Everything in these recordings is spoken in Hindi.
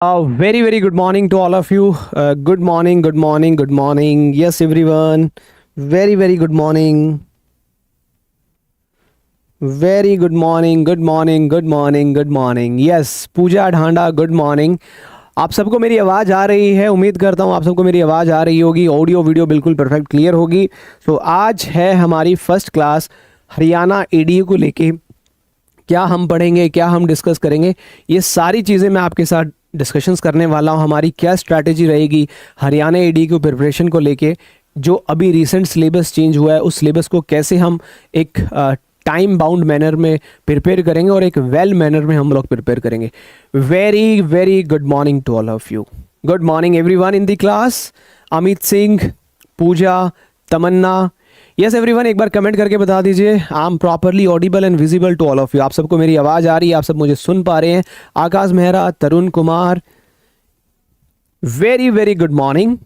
Very good morning to all of you. Good morning, good morning, good morning. Yes, everyone. Very good morning. Very good morning, good morning, good morning, good morning. Yes, Puja Dhanda, good morning. आप सबको मेरी आवाज़ आ रही है? उम्मीद करता हूँ आप सबको मेरी आवाज़ आ रही होगी. ऑडियो वीडियो बिल्कुल परफेक्ट क्लियर होगी. तो आज है हमारी फर्स्ट क्लास हरियाणा एडीए को लेके. क्या हम पढ़ेंगे, क्या हम डिस्कस करेंगे, ये सारी चीज़ें मैं आपके साथ डिस्कशंस करने वाला हूँ. हमारी क्या स्ट्रैटेजी रहेगी हरियाणा एडी की प्रिपरेशन को लेके. जो अभी रिसेंट सिलेबस चेंज हुआ है उस सिलेबस को कैसे हम एक टाइम बाउंड मैनर में प्रिपेयर करेंगे और एक वेल मैनर में हम लोग प्रिपेयर करेंगे. Very good morning to all of you. Good morning everyone in the class. Amit Singh, Pooja, Tamanna. Yes everyone, एक बार कमेंट करके बता दीजिए I am properly audible and visible to all of you. आप सबको मेरी आवाज़ आ रही है, आप सब मुझे सुन पा रहे हैं. Akash Mehra, Tarun Kumar, very good morning.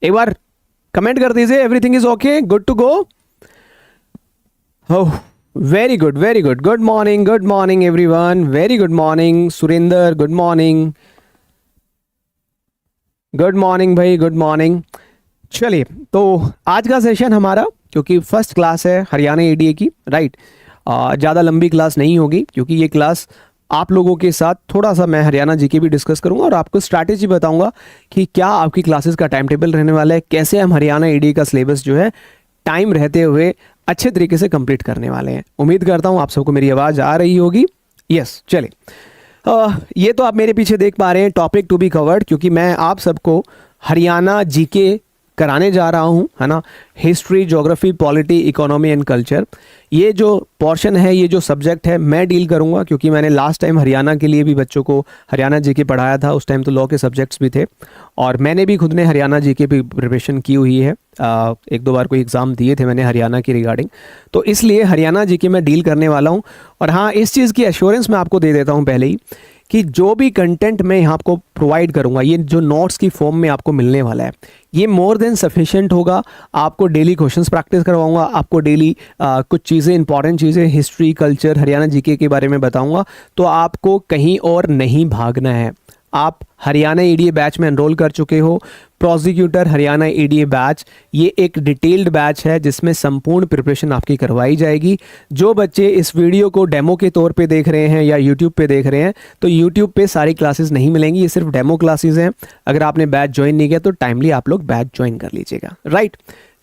एक बार कमेंट कर दीजिए everything is okay, good to go. Oh very good. Good morning everyone. Very good morning Surender, good morning. Good morning भाई, गुड मॉर्निंग. चलिए, तो आज का सेशन हमारा, क्योंकि फर्स्ट क्लास है हरियाणा एडीए की, राइट, ज़्यादा लंबी क्लास नहीं होगी, क्योंकि ये क्लास आप लोगों के साथ थोड़ा सा मैं हरियाणा जीके भी डिस्कस करूंगा और आपको स्ट्रैटेजी बताऊंगा कि क्या आपकी क्लासेस का टाइम टेबल रहने वाला है, कैसे हम हरियाणा एडीए का सिलेबस जो है टाइम रहते हुए अच्छे तरीके से कंप्लीट करने वाले हैं. उम्मीद करता हूँ आप सबको मेरी आवाज़ आ रही होगी. यस, चलिए, ये तो आप मेरे पीछे देख पा रहे हैं टॉपिक टू बी कवर्ड, क्योंकि मैं आप सबको हरियाणा जीके कराने जा रहा हूँ, है ना. History, geography, polity, economy and culture, ये जो पोर्शन है, ये जो सब्जेक्ट है, मैं डील करूँगा. क्योंकि मैंने लास्ट टाइम हरियाणा के लिए भी बच्चों को हरियाणा जीके पढ़ाया था. उस टाइम तो लॉ के सब्जेक्ट्स भी थे और मैंने भी खुद ने हरियाणा जीके भी प्रिपरेशन की हुई है. एक दो बार कोई एग्ज़ाम दिए थे मैंने हरियाणा की रिगार्डिंग, तो इसलिए हरियाणा जीके मैं डील करने वाला हूँ. और हाँ, इस चीज़ की एश्योरेंस मैं आपको दे देता हूँ पहले ही कि जो भी कंटेंट मैं यहाँ आपको प्रोवाइड करूँगा, ये जो नोट्स की फॉर्म में आपको मिलने वाला है, ये मोर देन सफिशिएंट होगा. आपको डेली क्वेश्चंस प्रैक्टिस करवाऊंगा, आपको डेली कुछ चीज़ें, इंपॉर्टेंट चीज़ें, हिस्ट्री, कल्चर, हरियाणा जीके के बारे में बताऊंगा. तो आपको कहीं और नहीं भागना है. आप हरियाणा एडीए बैच में एनरोल कर चुके हो. प्रोसिक्यूटर हरियाणा एडीए बैच, ये एक डिटेल्ड बैच है जिसमें संपूर्ण प्रिपरेशन आपकी करवाई जाएगी. जो बच्चे इस वीडियो को डेमो के तौर पे देख रहे हैं या यूट्यूब पे देख रहे हैं, तो यूट्यूब पे सारी क्लासेस नहीं मिलेंगी, ये सिर्फ डेमो क्लासेस हैं. अगर आपने बैच ज्वाइन नहीं किया तो टाइमली आप लोग बैच ज्वाइन कर लीजिएगा. राइट,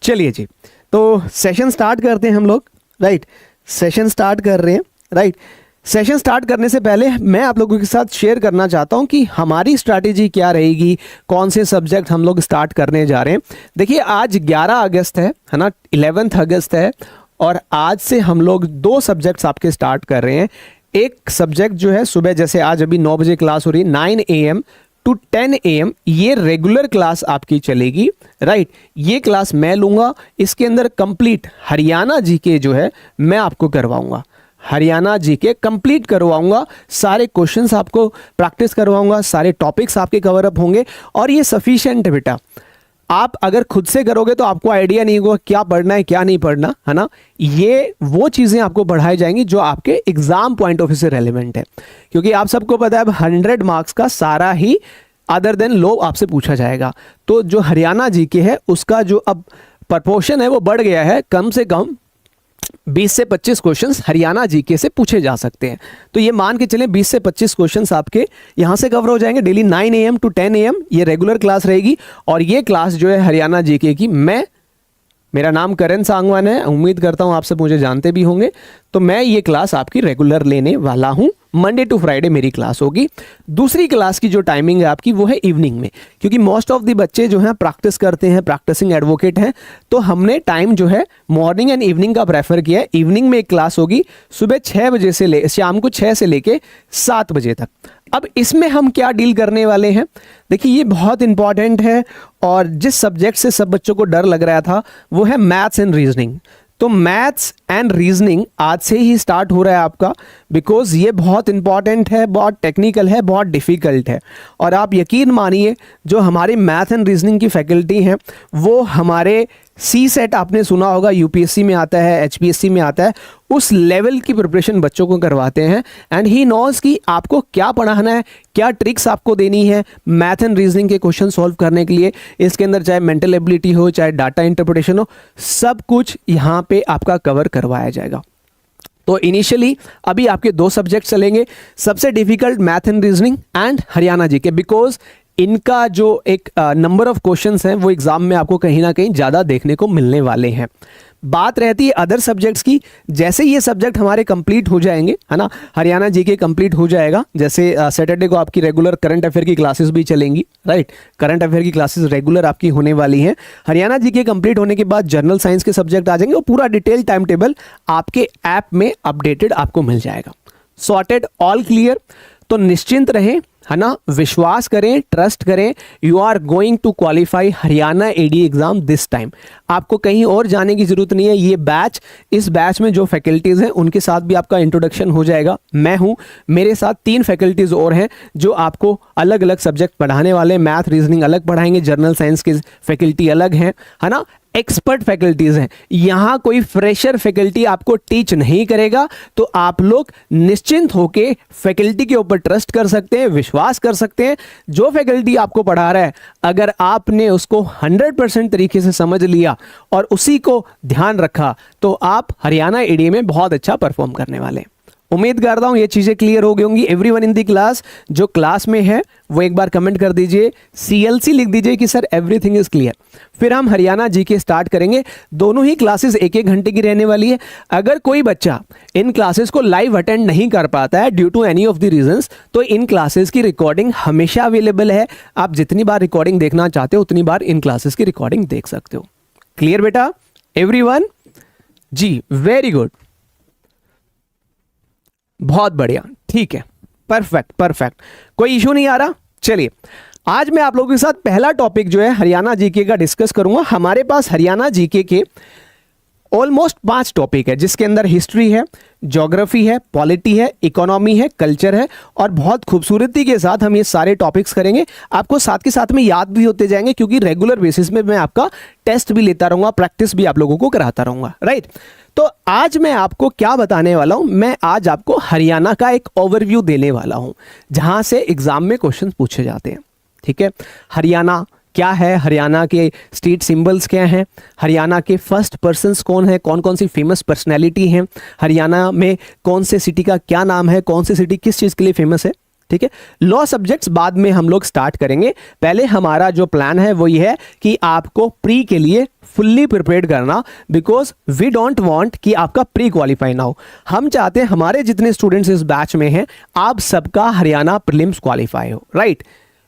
चलिए जी, तो सेशन स्टार्ट करते हैं हम लोग. राइट, सेशन स्टार्ट कर रहे हैं. राइट, सेशन स्टार्ट करने से पहले मैं आप लोगों के साथ शेयर करना चाहता हूं कि हमारी स्ट्रैटेजी क्या रहेगी, कौन से सब्जेक्ट हम लोग स्टार्ट करने जा रहे हैं. देखिए, आज 11 अगस्त है ना, 11 अगस्त है, और आज से हम लोग 2 सब्जेक्ट्स आपके स्टार्ट कर रहे हैं. एक सब्जेक्ट जो है सुबह, जैसे आज अभी 9 बजे क्लास हो रही है, 9 AM टू 10 AM, ये रेगुलर क्लास आपकी चलेगी. राइट, ये क्लास मैं लूँगा. इसके अंदर कंप्लीट हरियाणा जीके जो है मैं आपको करवाऊँगा. हरियाणा जीके कंप्लीट करवाऊंगा, सारे क्वेश्चंस आपको प्रैक्टिस करवाऊंगा, सारे टॉपिक्स आपके कवर अप होंगे. और ये सफिशिएंट है बेटा. आप अगर खुद से करोगे तो आपको आइडिया नहीं होगा क्या पढ़ना है क्या नहीं पढ़ना, है ना. ये वो चीज़ें आपको पढ़ाई जाएंगी जो आपके एग्जाम पॉइंट ऑफ व्यू से रेलिवेंट है. क्योंकि आप सबको पता है अब 100 मार्क्स का सारा ही अदर देन लो आपसे पूछा जाएगा. तो जो हरियाणा जीके है उसका जो अब प्रपोर्शन है वो बढ़ गया है. कम से कम 20 से 25 क्वेश्चंस हरियाणा जीके से पूछे जा सकते हैं. तो ये मान के चलें 20 से 25 क्वेश्चंस आपके यहाँ से कवर हो जाएंगे. डेली 9 AM टू 10 AM ये रेगुलर क्लास रहेगी. और ये क्लास जो है हरियाणा जीके की, मेरा नाम करण सांगवान है, उम्मीद करता हूँ आप सब मुझे जानते भी होंगे. तो मैं ये क्लास आपकी रेगुलर लेने वाला हूँ. मंडे टू फ्राइडे मेरी क्लास होगी. दूसरी क्लास की जो टाइमिंग है आपकी वो है इवनिंग में, क्योंकि मोस्ट ऑफ द बच्चे जो हैं प्रैक्टिस करते हैं, प्रैक्टिसिंग एडवोकेट हैं. तो हमने टाइम जो है मॉर्निंग एंड इवनिंग का प्रेफर किया है. इवनिंग में एक क्लास होगी सुबह 6 बजे से शाम को 6 से लेके 7 बजे तक. अब इसमें हम क्या डील करने वाले हैं, देखिए ये बहुत इंपॉर्टेंट है. और जिस सब्जेक्ट से सब बच्चों को डर लग रहा था वो है मैथ्स एंड रीजनिंग. तो मैथ्स एंड रीजनिंग आज से ही स्टार्ट हो रहा है आपका, बिकॉज ये बहुत इंपॉर्टेंट है, बहुत टेक्निकल है, बहुत डिफ़िकल्ट है. और आप यकीन मानिए जो हमारी मैथ एंड रीजनिंग की फैकल्टी हैं वो हमारे सी सेट आपने सुना होगा, यूपीएससी में आता है, एचपीएससी में आता है, उस लेवल की प्रिपरेशन बच्चों को करवाते हैं। एंड ही नोज कि आपको क्या पढ़ाना है, क्या ट्रिक्स आपको देनी है मैथ एंड रीजनिंग के क्वेश्चन सॉल्व करने के लिए। इसके अंदर चाहे मेंटल एबिलिटी हो, चाहे डाटा इंटरप्रिटेशन हो, सब कुछ यहाँ पे आपका कवर करवाया जाएगा। तो इनिशियली अभी आपके 2 सब्जेक्ट चलेंगे, सबसे difficult math and reasoning and Haryana GK, because इनका जो एक नंबर ऑफ क्वेश्चंस हैं वो एग्जाम में आपको कहीं ना कहीं ज़्यादा देखने को मिलने वाले हैं। बात रहती है अदर सब्जेक्ट्स की, जैसे ये सब्जेक्ट हमारे कंप्लीट हो जाएंगे, है ना, हरियाणा जीके कंप्लीट हो जाएगा, जैसे सैटरडे को आपकी रेगुलर करंट अफेयर की क्लासेस भी चलेंगी, राइट, करंट अफेयर की क्लासेस रेगुलर आपकी होने वाली हैं। हरियाणा जीके कंप्लीट होने के बाद जनरल साइंस के सब्जेक्ट आ जाएंगे, और पूरा डिटेल टाइम टेबल आपके ऐप में अपडेटेड आपको मिल जाएगा। सॉर्टेड, ऑल क्लियर, तो निश्चिंत रहें, है ना, विश्वास करें, ट्रस्ट करें, you are going to qualify Haryana AD exam this time. आपको कहीं और जाने की जरूरत नहीं है। ये बैच, इस बैच में जो फैकल्टीज हैं उनके साथ भी आपका इंट्रोडक्शन हो जाएगा। मैं हूं, मेरे साथ 3 फैकल्टीज और हैं जो आपको अलग अलग सब्जेक्ट पढ़ाने वाले, मैथ रीजनिंग अलग पढ़ाएंगे, जनरल साइंस की फैकल्टी अलग है ना, एक्सपर्ट फैकल्टीज हैं। यहां कोई फ्रेशर फैकल्टी आपको टीच नहीं करेगा, तो आप लोग निश्चिंत होकर फैकल्टी के ऊपर ट्रस्ट कर सकते हैं, विश्वास कर सकते हैं। जो फैकल्टी आपको पढ़ा रहा है, अगर आपने उसको 100% तरीके से समझ लिया और उसी को ध्यान रखा, तो आप हरियाणा एडी में बहुत अच्छा परफॉर्म करने वाले हैं। उम्मीद करता हूं ये चीजें क्लियर हो गई होंगी। एवरीवन इन दी क्लास, जो क्लास में है वो एक बार कमेंट कर दीजिए, CLC लिख दीजिए कि सर एवरीथिंग इज क्लियर। फिर हम हरियाणा जीके स्टार्ट करेंगे। दोनों ही क्लासेस 1-1 घंटे की रहने वाली है। अगर कोई बच्चा इन क्लासेस को लाइव अटेंड नहीं कर पाता है due to any of the reasons, तो इन क्लासेस की रिकॉर्डिंग हमेशा अवेलेबल है। आप जितनी बार रिकॉर्डिंग देखना चाहते हो उतनी बार इन क्लासेस की रिकॉर्डिंग देख सकते हो। क्लियर बेटा एवरीवन? जी, वेरी गुड, बहुत बढ़िया, ठीक है, परफेक्ट परफेक्ट, कोई इशू नहीं आ रहा। चलिए, आज मैं आप लोगों के साथ पहला टॉपिक जो है हरियाणा जीके का डिस्कस करूंगा। हमारे पास हरियाणा जीके के ऑलमोस्ट 5 टॉपिक है, जिसके अंदर हिस्ट्री है, ज्योग्राफी है, पॉलिटी है, इकोनॉमी है, कल्चर है, और बहुत खूबसूरती के साथ हम ये सारे टॉपिक्स करेंगे। आपको साथ के साथ में याद भी होते जाएंगे, क्योंकि रेगुलर बेसिस में मैं आपका टेस्ट भी लेता रहूंगा, प्रैक्टिस भी आप लोगों को कराता रहूंगा, राइट। तो आज मैं आपको क्या बताने वाला हूं, मैं आज आपको हरियाणा का एक ओवरव्यू देने वाला हूं, जहां से एग्जाम में क्वेश्चन पूछे जाते हैं। ठीक है, हरियाणा क्या है, हरियाणा के स्टेट सिंबल्स क्या हैं, हरियाणा के फर्स्ट पर्सन्स कौन है, कौन कौन सी फेमस पर्सनैलिटी हैं, हरियाणा में कौन से सिटी का क्या नाम है, कौन सी सिटी किस चीज़ के लिए फेमस है। ठीक है, लॉ सब्जेक्ट्स बाद में हम लोग स्टार्ट करेंगे। पहले हमारा जो प्लान है वो ये है कि आपको प्री के लिए फुल्ली प्रिपेयर्ड करना, बिकॉज वी डोंट वांट कि आपका प्री क्वालिफाई ना हो। हम चाहते हैं हमारे जितने स्टूडेंट्स इस बैच में हैं, आप सबका हरियाणा प्रीलिम्स क्वालिफाई हो, right.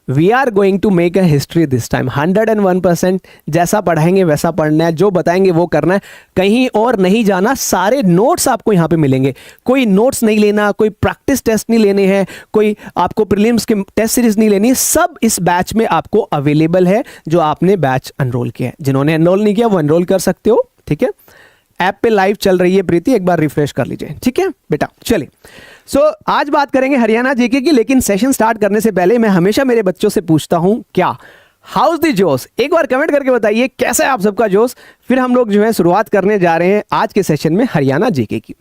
We are going to make a history this time. 101% जैसा पढ़ाएंगे वैसा पढ़ना है, जो बताएंगे वो करना है, कहीं और नहीं जाना। सारे नोट्स आपको यहाँ पे मिलेंगे, कोई नोट्स नहीं लेना, कोई प्रैक्टिस टेस्ट नहीं लेने हैं, कोई आपको प्रीलिम्स की टेस्ट सीरीज नहीं लेनी, सब इस बैच में आपको अवेलेबल है। जो आपने बैच एनरोल किया है, जिन्होंने एनरोल नहीं किया वो एनरोल कर सकते हो। ठीक है, ऐप पे लाइव चल रही है प्रीति, एक बार रिफ्रेश कर लीजिए। ठीक है बेटा, चलिए। आज बात करेंगे हरियाणा जीके की, लेकिन सेशन स्टार्ट करने से पहले मैं हमेशा मेरे बच्चों से पूछता हूं, क्या हाउस द जोश? एक बार कमेंट करके बताइए कैसा है आप सबका जोश। फिर हम लोग जो है शुरुआत करने जा रहे हैं आज के सेशन में हरियाणा जीके की।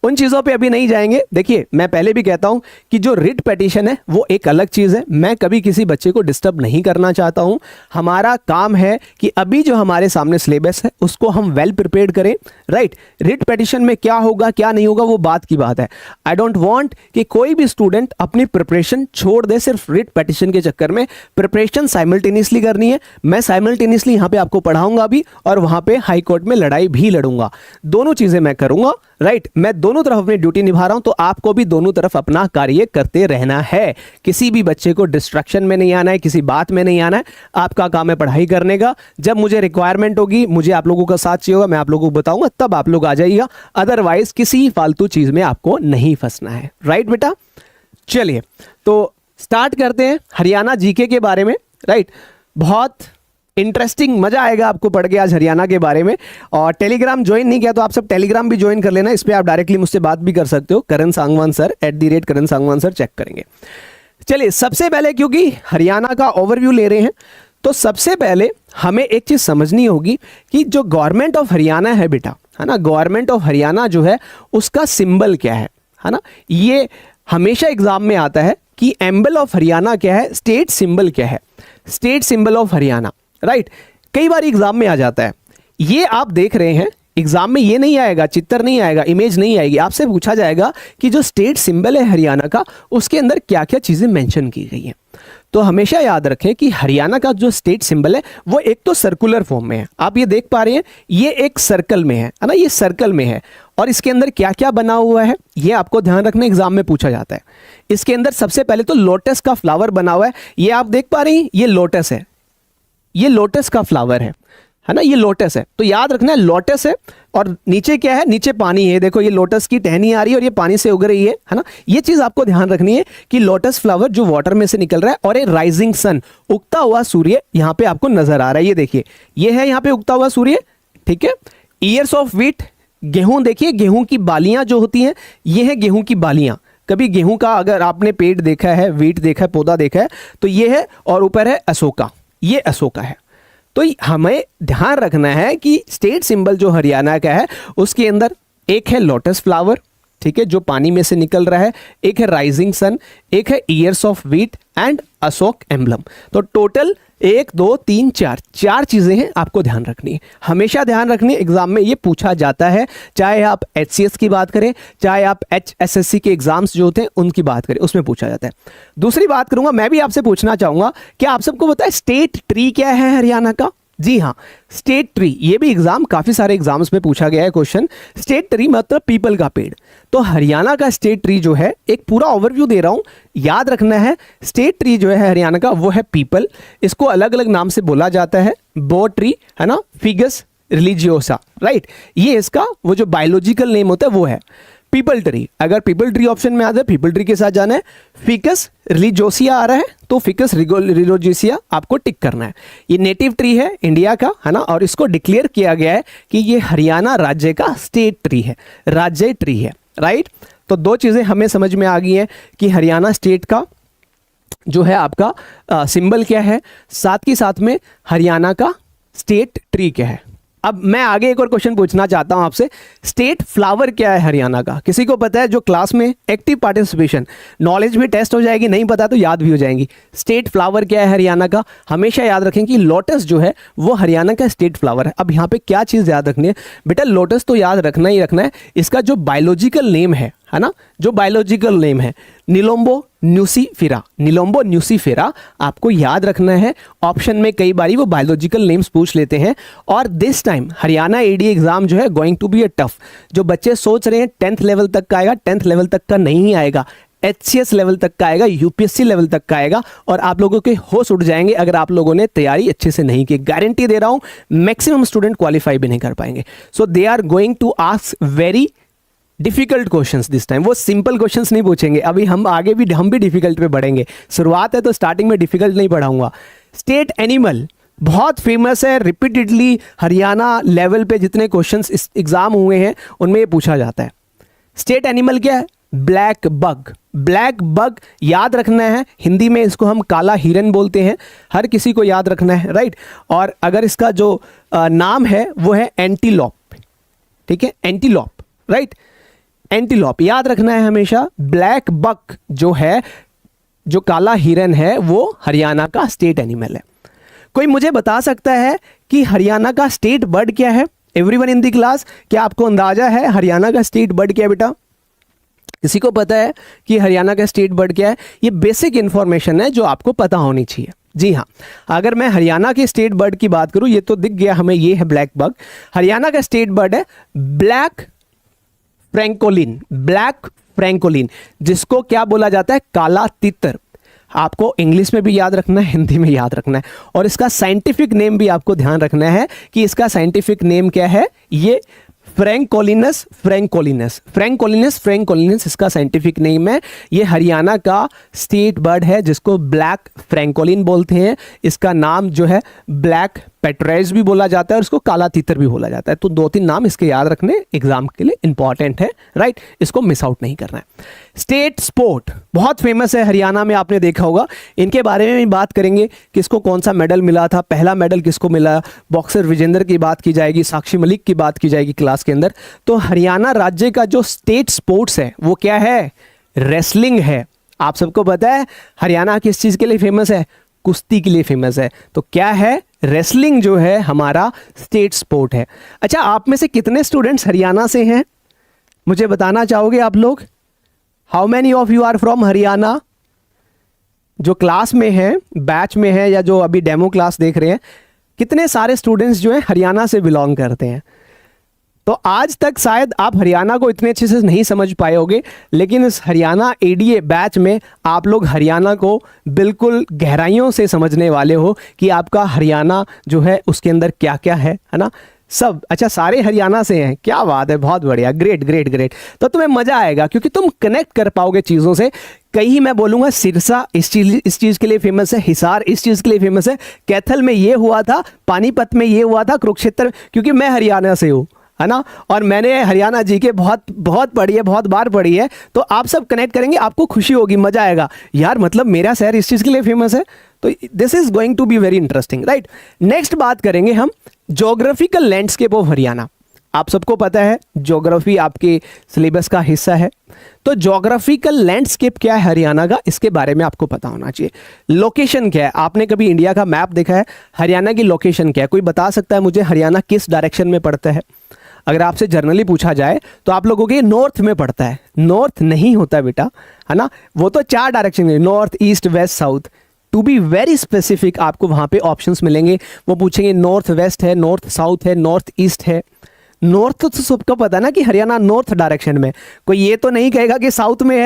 उन चीज़ों पे अभी नहीं जाएंगे। देखिए, मैं पहले भी कहता हूं कि जो रिट पिटीशन है वो एक अलग चीज़ है। मैं कभी किसी बच्चे को डिस्टर्ब नहीं करना चाहता हूं। हमारा काम है कि अभी जो हमारे सामने सिलेबस है उसको हम वेल प्रिपेयर्ड करें, राइट। रिट पिटीशन में क्या होगा क्या नहीं होगा वो बात की बात है। आई डोंट वांट कि कोई भी स्टूडेंट अपनी प्रिपरेशन छोड़ दे सिर्फ रिट पिटीशन के चक्कर में। प्रिपरेशन साइमल्टेनियसली करनी है। मैं साइमल्टेनियसली यहाँ पे आपको पढ़ाऊंगा भी और वहाँ पे हाई कोर्ट में लड़ाई भी लड़ूंगा। दोनों चीज़ें मैं करूंगा, राइट। मैं दोनों तरफ अपनी ड्यूटी निभा रहा हूं, तो आपको भी दोनों तरफ अपना कार्य करते रहना है। किसी भी बच्चे को डिस्ट्रैक्शन में नहीं आना है, किसी बात में नहीं आना है। आपका काम है पढ़ाई करने का। जब मुझे रिक्वायरमेंट होगी, मुझे आप लोगों का साथ चाहिए होगा, मैं आप लोगों को बताऊंगा, तब आप लोग आ जाइएगा। अदरवाइज किसी फालतू चीज में आपको नहीं फंसना है, राइट बेटा। चलिए, तो स्टार्ट करते हैं हरियाणा जीके के बारे में, राइट। बहुत इंटरेस्टिंग, मजा आएगा आपको पढ़ के आज हरियाणा के बारे में। और टेलीग्राम ज्वाइन नहीं किया तो आप सब टेलीग्राम भी ज्वाइन कर लेना। इस पे आप डायरेक्टली मुझसे बात भी कर सकते हो। करण सांगवान सर @करण सांगवान सर चेक करेंगे। चलिए, सबसे पहले क्योंकि हरियाणा का ओवरव्यू ले रहे हैं, तो सबसे पहले हमें एक चीज़ समझनी होगी कि जो गवर्नमेंट ऑफ हरियाणा है बेटा, है ना, गवर्नमेंट ऑफ हरियाणा जो है उसका सिंबल क्या है ना। ये हमेशा एग्जाम में आता है कि एम्बल ऑफ हरियाणा क्या है, स्टेट सिंबल क्या है, state symbol of Haryana, right. कई बार एग्जाम में आ जाता है, ये आप देख रहे हैं एग्जाम में, ये नहीं आएगा, चित्र नहीं आएगा, इमेज नहीं आएगी, आपसे पूछा जाएगा कि जो स्टेट सिंबल है हरियाणा का उसके अंदर क्या क्या चीज़ें मेंशन की गई हैं। तो हमेशा याद रखें कि हरियाणा का जो स्टेट सिंबल है वो एक तो सर्कुलर फॉर्म में है, आप ये देख पा रहे हैं, ये एक सर्कल में है ना, ये सर्कल में है, और इसके अंदर क्या क्या बना हुआ है ये आपको ध्यान रखना, एग्जाम में पूछा जाता है। इसके अंदर सबसे पहले तो लोटस का फ्लावर बना हुआ है, ये आप देख पा रहे हैं, ये लोटस है, ये लोटस का फ्लावर है ना, ये लोटस है। तो याद रखना है लोटस है, और नीचे क्या है, नीचे पानी है, देखो ये लोटस की टहनी आ रही है और ये पानी से उग रही है ना। ये चीज आपको ध्यान रखनी है कि लोटस फ्लावर जो वाटर में से निकल रहा है, और ये राइजिंग सन, उगता हुआ सूर्य यहाँ पे आपको नजर आ रहा है, ये देखिए ये है यहाँ पे उगता हुआ सूर्य, ठीक है। ईयर्स ऑफ व्हीट, गेहूं, देखिए गेहूं की बालियां जो होती हैं, ये है गेहूं की बालियां। कभी गेहूं का अगर आपने पेड़ देखा है, व्हीट देखा है, पौधा देखा है, तो ये है, और ऊपर है अशोका, ये अशोका है। तो हमें ध्यान रखना है कि स्टेट सिंबल जो हरियाणा का है उसके अंदर एक है लोटस फ्लावर, ठीक है, जो पानी में से निकल रहा है, एक है राइजिंग सन, एक है years of wheat and Ashok emblem. तो टोटल 1 2 3 4 चीजें हैं, आपको ध्यान रखनी है, हमेशा ध्यान रखनी है, एग्जाम में ये पूछा जाता है, चाहे आप HCS की बात करें, चाहे आप HSSC के एग्जाम्स जो होते हैं उनकी बात करें, उसमें पूछा जाता है। दूसरी बात करूंगा, मैं भी आपसे पूछना चाहूंगा कि आप सबको पता है स्टेट ट्री क्या है हरियाणा का? जी हाँ, स्टेट ट्री, ये भी एग्जाम, काफी सारे एग्जाम्स में पूछा गया है क्वेश्चन। स्टेट ट्री मतलब पीपल का पेड़। तो हरियाणा का स्टेट ट्री जो है, एक पूरा ओवरव्यू दे रहा हूं, याद रखना है, स्टेट ट्री जो है हरियाणा का वो है पीपल। इसको अलग अलग नाम से बोला जाता है, बो ट्री है ना, फिगस रिलीजियोसा, राइट। ये इसका वो जो बायोलॉजिकल नेम होता है वो है पीपल ट्री। अगर पीपल ट्री ऑप्शन में आ जाए, पीपल ट्री के साथ जाना है। फिकस रिलीजियोसिया आ रहा है तो फिकस रिलीजियोसिया आपको टिक करना है। ये नेटिव ट्री है इंडिया का, है ना, और इसको डिक्लेयर किया गया है कि ये हरियाणा राज्य का स्टेट ट्री है, राज्य ट्री है, राइट। तो दो चीजें हमें समझ में आ गई हैं कि हरियाणा स्टेट का जो है आपका सिंबल क्या है, साथ ही साथ में हरियाणा का स्टेट ट्री क्या है। अब मैं आगे एक और क्वेश्चन पूछना चाहता हूं आपसे, स्टेट फ्लावर क्या है हरियाणा का? किसी को पता है? जो क्लास में एक्टिव पार्टिसिपेशन, नॉलेज भी टेस्ट हो जाएगी, नहीं पता तो याद भी हो जाएंगी। स्टेट फ्लावर क्या है हरियाणा का? हमेशा याद रखें कि लोटस जो है वो हरियाणा का स्टेट फ्लावर है। अब यहाँ पे क्या चीज़ याद रखनी है बेटा, लोटस तो याद रखना ही रखना है, इसका जो बायोलॉजिकल नेम है ना, जो बायोलॉजिकल नेम है निलोम्बो न्यूसीफेरा, निलोम्बो न्यूसीफेरा आपको याद रखना है। ऑप्शन में कई बारी वो बायोलॉजिकल नेम्स पूछ लेते हैं। और this time Haryana AD exam जो है going to be a tough. जो बच्चे सोच रहे हैं 10th लेवल तक का आएगा, 10th लेवल तक का नहीं आएगा, HCS लेवल तक का आएगा, UPSC लेवल तक का आएगा, और आप लोगों के होश उड़ जाएंगे अगर आप लोगों ने तैयारी अच्छे से नहीं की। गारंटी दे रहा हूं, मैक्सिमम स्टूडेंट क्वालिफाई भी नहीं कर पाएंगे। So they are going to ask very difficult questions this time. वो सिंपल क्वेश्चंस नहीं पूछेंगे, अभी हम आगे भी हम भी डिफिकल्ट पे बढ़ेंगे। शुरुआत है तो स्टार्टिंग में डिफिकल्ट नहीं पढ़ाऊंगा। स्टेट एनिमल बहुत फेमस है, रिपीटेडली हरियाणा लेवल पे जितने क्वेश्चंस एग्जाम हुए हैं उनमें ये पूछा जाता है। स्टेट एनिमल क्या है? Black bug. ब्लैक बग याद रखना है, हिंदी में इसको हम काला हिरन बोलते हैं, हर किसी को याद रखना है, राइट। और अगर इसका जो नाम है वो है एंटीलॉप, ठीक है, एंटीलॉप, राइट, एंटीलॉप याद रखना है हमेशा। ब्लैक बक जो है, जो काला हिरन है, वो हरियाणा का स्टेट एनिमल है। कोई मुझे बता सकता है कि हरियाणा का स्टेट बर्ड क्या है? एवरीवन इन द क्लास, क्या आपको अंदाजा है हरियाणा का स्टेट बर्ड क्या है बेटा? किसी को पता है कि हरियाणा का स्टेट बर्ड क्या है? ये बेसिक इंफॉर्मेशन है जो आपको पता होनी चाहिए। जी हाँ, अगर मैं हरियाणा के स्टेट बर्ड की बात करूं, ये तो दिख गया हमें, ये है ब्लैक बग। हरियाणा का स्टेट बर्ड है ब्लैक फ्रैंकोलिन, ब्लैक फ्रैंकोलिन, जिसको क्या बोला जाता है? काला तितर। आपको इंग्लिश में भी याद रखना है, हिंदी में याद रखना है, और इसका साइंटिफिक नेम भी आपको ध्यान रखना है कि इसका साइंटिफिक नेम क्या है। ये फ्रैंकोलिनस फ्रैंकोलिनस फ्रैंकोलिनस फ्रैंकोलिनस इसका साइंटिफिक नेम है। ये हरियाणा का स्टेट बर्ड है जिसको ब्लैक फ्रैंकोलिन बोलते हैं। इसका नाम जो है ब्लैक पेट्रेज भी बोला जाता है और इसको काला तीतर भी बोला जाता है। तो 2-3 नाम इसके याद रखने एग्जाम के लिए इंपॉर्टेंट है, राइट। इसको मिस आउट नहीं करना है। स्टेट स्पोर्ट बहुत फेमस है हरियाणा में, आपने देखा होगा। इनके बारे में भी बात करेंगे, किसको कौन सा मेडल मिला था, पहला मेडल किसको मिला। बॉक्सर विजेंद्र की बात की जाएगी, साक्षी मलिक की बात की जाएगी क्लास के अंदर। तो हरियाणा राज्य का जो स्टेट स्पोर्ट्स है वो क्या है, रेसलिंग है। आप सबको पता है हरियाणा किस चीज के लिए फेमस है, कुश्ती के लिए फेमस है। तो क्या है, रेसलिंग जो है हमारा स्टेट स्पोर्ट है। अच्छा, आप में से कितने स्टूडेंट्स हरियाणा से हैं, मुझे बताना चाहोगे आप लोग? How many of you are from Haryana? जो क्लास में हैं, बैच में हैं, या जो अभी डेमो क्लास देख रहे हैं, कितने सारे स्टूडेंट्स जो हैं हरियाणा से बिलोंग करते हैं? तो आज तक शायद आप हरियाणा को इतने अच्छे से नहीं समझ पाए होगे, लेकिन इस हरियाणा एडीए बैच में आप लोग हरियाणा को बिल्कुल गहराइयों से समझने वाले हो कि आपका हरियाणा जो है उसके अंदर क्या क्या है ना। सब अच्छा, सारे हरियाणा से हैं, क्या बात है, बहुत बढ़िया, ग्रेट ग्रेट ग्रेट। तो तुम्हें मजा आएगा क्योंकि तुम कनेक्ट कर पाओगे चीज़ों से। कहीं मैं बोलूँगा सिरसा इस चीज़ के लिए फेमस है, हिसार इस चीज़ के लिए फेमस है, कैथल में ये हुआ था, पानीपत में ये हुआ था, कुरुक्षेत्र, क्योंकि मैं हरियाणा से हूँ, है ना, और मैंने हरियाणा जी के बहुत पढ़ी है, बहुत बार पढ़ी है। तो आप सब कनेक्ट करेंगे, आपको खुशी होगी, मजा आएगा यार, मतलब मेरा शहर इस चीज़ के लिए फेमस है। तो this is going to be very interesting, right. Next बात करेंगे हम ज्योग्राफिकल लैंडस्केप ऑफ हरियाणा। आप सबको पता है ज्योग्राफी आपके सिलेबस का हिस्सा है। तो ज्योग्राफिकल लैंडस्केप क्या है हरियाणा का, इसके बारे में आपको पता होना चाहिए। लोकेशन क्या है, आपने कभी इंडिया का मैप देखा है, हरियाणा की लोकेशन क्या है? कोई बता सकता है मुझे हरियाणा किस डायरेक्शन में पड़ता है? अगर आपसे जनरली पूछा जाए तो आप लोगों के नॉर्थ में पड़ता है। नॉर्थ नहीं होता बेटा, है ना, वो तो 4 डायरेक्शन में, north east west south. To be very specific आपको वहां पे ऑप्शंस मिलेंगे, वो पूछेंगे नॉर्थ वेस्ट है, नॉर्थ साउथ है, नॉर्थ ईस्ट है। नॉर्थ तो सबको पता ना कि हरियाणा नॉर्थ डायरेक्शन में, कोई ये तो नहीं कहेगा कि साउथ में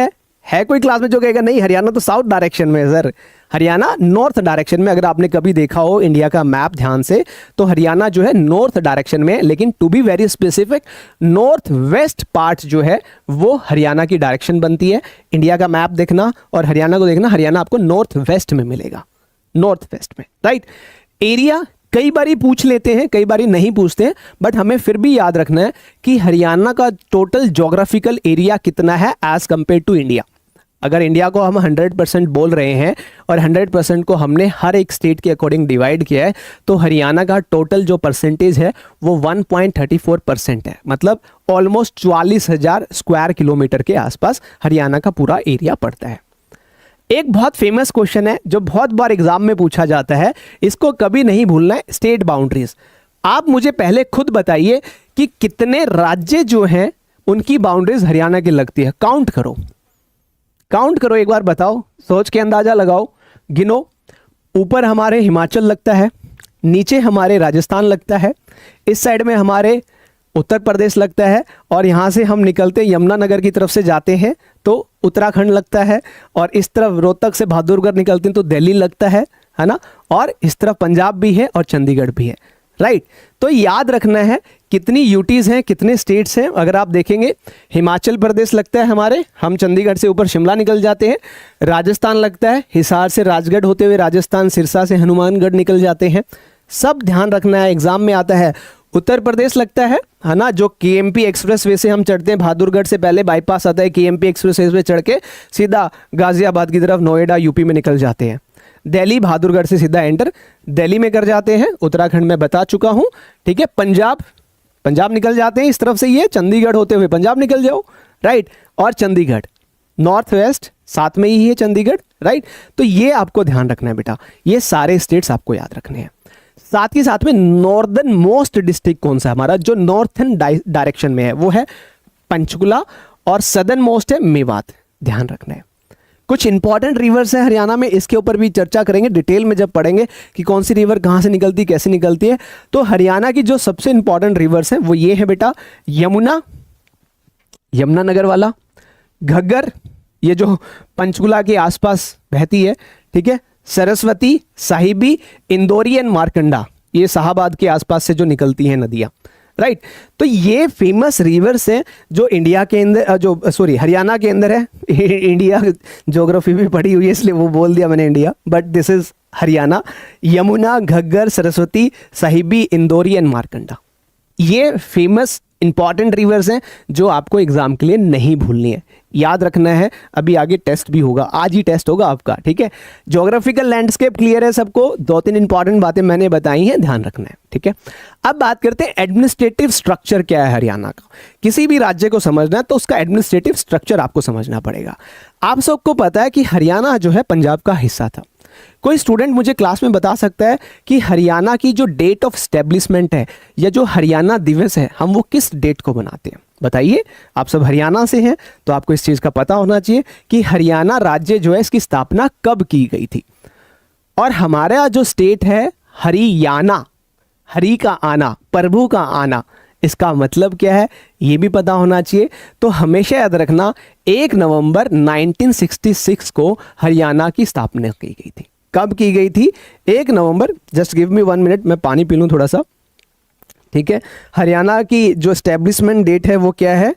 है कोई क्लास में जो कहेगा नहीं हरियाणा तो साउथ डायरेक्शन में है सर, हरियाणा नॉर्थ डायरेक्शन में। अगर आपने कभी देखा हो इंडिया का मैप ध्यान से, तो हरियाणा जो है नॉर्थ डायरेक्शन में, लेकिन to be very specific north west part जो है वो हरियाणा की डायरेक्शन बनती है। इंडिया का मैप देखना और हरियाणा को देखना, हरियाणा आपको नॉर्थ वेस्ट में मिलेगा, नॉर्थ वेस्ट में, राइट। एरिया कई बारी पूछ लेते हैं, कई बारी नहीं पूछते हैं, बट हमें फिर भी याद रखना है कि हरियाणा का टोटल ज्योग्राफिकल एरिया कितना है एज कंपेयर टू इंडिया। अगर इंडिया को हम 100% बोल रहे हैं और 100% को हमने हर एक स्टेट के अकॉर्डिंग डिवाइड किया है, तो हरियाणा का टोटल जो परसेंटेज है वो 1.34% है। मतलब ऑलमोस्ट 44,000 स्क्वायर किलोमीटर के आसपास हरियाणा का पूरा एरिया पड़ता है। एक बहुत फेमस क्वेश्चन है जो बहुत बार एग्जाम में पूछा जाता है, इसको कभी नहीं भूलना है, स्टेट बाउंड्रीज। आप मुझे पहले खुद बताइए कि कितने राज्य जो हैं उनकी बाउंड्रीज हरियाणा की लगती है। काउंट करो, काउंट करो, एक बार बताओ, सोच के अंदाजा लगाओ, गिनो। ऊपर हमारे हिमाचल लगता है, नीचे हमारे राजस्थान लगता है, इस साइड में हमारे उत्तर प्रदेश लगता है, और यहाँ से हम निकलते यमुनानगर की तरफ से जाते हैं तो उत्तराखंड लगता है, और इस तरफ रोहतक से बहादुरगढ़ निकलते हैं तो दिल्ली लगता है ना, और इस तरफ पंजाब भी है और चंडीगढ़ भी है, राइट। तो याद रखना है कितनी यूटीज हैं, कितने स्टेट्स हैं। अगर आप देखेंगे हिमाचल प्रदेश लगता है हमारे, हम चंडीगढ़ से ऊपर शिमला निकल जाते हैं। राजस्थान लगता है, हिसार से राजगढ़ होते हुए राजस्थान, सिरसा से हनुमानगढ़ निकल जाते हैं। सब ध्यान रखना है, एग्जाम में आता है। उत्तर प्रदेश लगता है ना, जो केएमपी एक्सप्रेस वे से हम चढ़ते हैं, बहादुरगढ़ से पहले बाईपास आता है, केएमपी एक्सप्रेस वे चढ़ के सीधा गाजियाबाद की तरफ नोएडा यूपी में निकल जाते हैं। दिल्ली बहादुरगढ़ से सीधा एंटर दिल्ली में कर जाते हैं, उत्तराखंड में बता चुका हूं, ठीक है। पंजाब निकल जाते हैं इस तरफ से, ये चंडीगढ़ होते हुए पंजाब निकल जाओ, राइट। और चंडीगढ़ नॉर्थ वेस्ट साथ में ही है चंडीगढ़, राइट। तो ये आपको ध्यान रखना है बेटा, ये सारे स्टेट्स आपको याद रखने हैं। साथ ही साथ में नॉर्दर्न मोस्ट डिस्ट्रिक्ट कौन सा हमारा, जो नॉर्थन डायरेक्शन में है, वो है पंचकुला, और सदर्न मोस्ट है मेवात, ध्यान रखना है। कुछ इंपॉर्टेंट रिवर्स है हरियाणा में, इसके ऊपर भी चर्चा करेंगे डिटेल में जब पढ़ेंगे कि कौन सी रिवर कहाँ से निकलती है, कैसे निकलती है। तो हरियाणा की जो सबसे इंपॉर्टेंट रिवर्स है वो ये है बेटा, यमुनानगर वाला, घग्गर, ये जो पंचकुला के आसपास बहती है, ठीक है, सरस्वती, साहिबी, इंदौरी एंड मारकंडा, ये शाहबाद के आसपास से जो निकलती हैं नदियाँ, राइट। तो ये फेमस रिवर्स हैं जो इंडिया के अंदर हरियाणा के अंदर है। इंडिया ज्योग्राफी भी पढ़ी हुई है इसलिए वो बोल दिया मैंने India, but this is Haryana. Yamuna, Ghaggar, Saraswati, Sahibi, Indori and Markanda, ये फेमस इंपॉर्टेंट रिवर्स हैं जो आपको एग्जाम के लिए नहीं भूलनी है, याद रखना है। अभी आगे टेस्ट भी होगा, आज ही टेस्ट होगा आपका, ठीक है। ज्योग्राफिकल लैंडस्केप क्लियर है सबको, 2-3 इंपॉर्टेंट बातें मैंने बताई हैं, ध्यान रखना है, ठीक है। अब बात करते हैं एडमिनिस्ट्रेटिव स्ट्रक्चर क्या है हरियाणा का। किसी भी राज्य को समझना है तो उसका एडमिनिस्ट्रेटिव स्ट्रक्चर आपको समझना पड़ेगा। आप सबको पता है कि हरियाणा जो है पंजाब का हिस्सा था। कोई स्टूडेंट मुझे क्लास में बता सकता है कि हरियाणा की जो डेट ऑफ स्टैब्लिशमेंट है या जो हरियाणा दिवस है हम वो किस डेट को बनाते हैं? बताइए। आप सब हरियाणा से हैं तो आपको इस चीज़ का पता होना चाहिए कि हरियाणा राज्य जो है इसकी स्थापना कब की गई थी। और हमारा जो स्टेट है हरियाणा, हरि का आना, प्रभु का आना, इसका मतलब क्या है ये भी पता होना चाहिए। तो हमेशा याद रखना 1 नवंबर 1966 को हरियाणा की स्थापना की गई थी। कब की गई थी? 1 नवंबर। जस्ट गिव मी 1 मिनट, मैं पानी पी लूँ थोड़ा सा, ठीक है। हरियाणा की जो एस्टेब्लिशमेंट डेट है वो क्या है?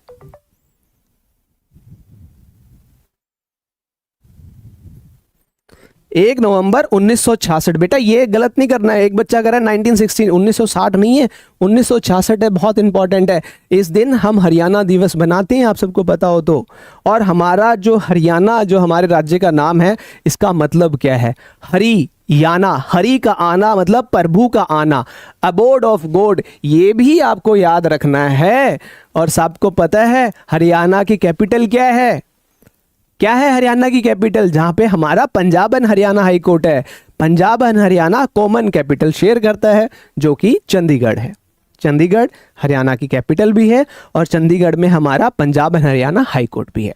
1 नवंबर 1966। बेटा ये गलत नहीं करना है, एक बच्चा कह रहा है 1960, 1960 नहीं है, 1966 है, बहुत इंपॉर्टेंट है। इस दिन हम हरियाणा दिवस बनाते हैं, आप सबको पता हो तो। और हमारा जो हरियाणा जो हमारे राज्य का नाम है इसका मतलब क्या है? हरियाणा, हरि का आना मतलब प्रभु का आना, अबोर्ड ऑफ गॉड, ये भी आपको याद रखना है। और सबको पता है हरियाणा की कैपिटल क्या है? क्या है हरियाणा की कैपिटल? जहां पे हमारा Punjab and Haryana high court है। Punjab and Haryana common capital share करता है जो कि चंडीगढ़ है। चंडीगढ़ हरियाणा की कैपिटल भी है और चंडीगढ़ में हमारा Punjab and Haryana high court भी है।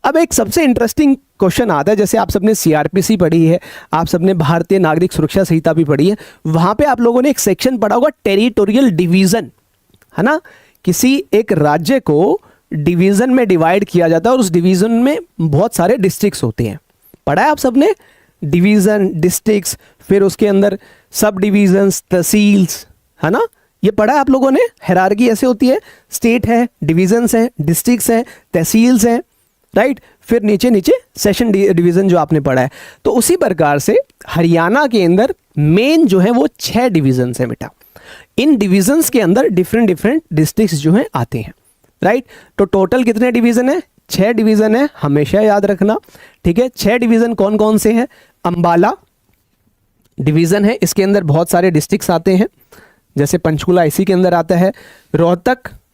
अब एक सबसे इंटरेस्टिंग क्वेश्चन आता है, जैसे आप सबने सीआरपीसी पढ़ी है, आप सबने भारतीय नागरिक सुरक्षा संहिता भी पढ़ी है, वहां पे आप लोगों ने एक सेक्शन पढ़ा होगा टेरिटोरियल डिवीजन, है ना। किसी एक राज्य को डिवीजन में डिवाइड किया जाता है और उस डिवीजन में बहुत सारे डिस्ट्रिक्ट्स होते हैं। पढ़ा है आप सबने? डिवीजन, डिस्ट्रिक्ट्स, फिर उसके अंदर सब डिवीजन्स, तहसील्स, है ना। ये पढ़ा है आप लोगों ने? हायरार्की ऐसे होती है, स्टेट है, डिवीजन्स है, डिस्ट्रिक्ट्स है, तहसील्स है, राइट। फिर नीचे नीचे सेशन डिवीजन जो आपने पढ़ा है। तो उसी प्रकार से हरियाणा के अंदर मेन जो है वो 6 डिवीजन्स है बेटा। इन डिवीजन्स के अंदर डिफरेंट डिफरेंट डिस्ट्रिक्ट्स जो है आते हैं, राइट। तो टोटल कितने डिवीजन है? 6 डिवीजन है, हमेशा याद रखना, ठीक है। 6 डिवीजन कौन कौन से हैं? अंबाला डिवीजन है, इसके अंदर बहुत सारे डिस्ट्रिक्ट्स आते हैं, जैसे पंचकुला इसी के अंदर आता है।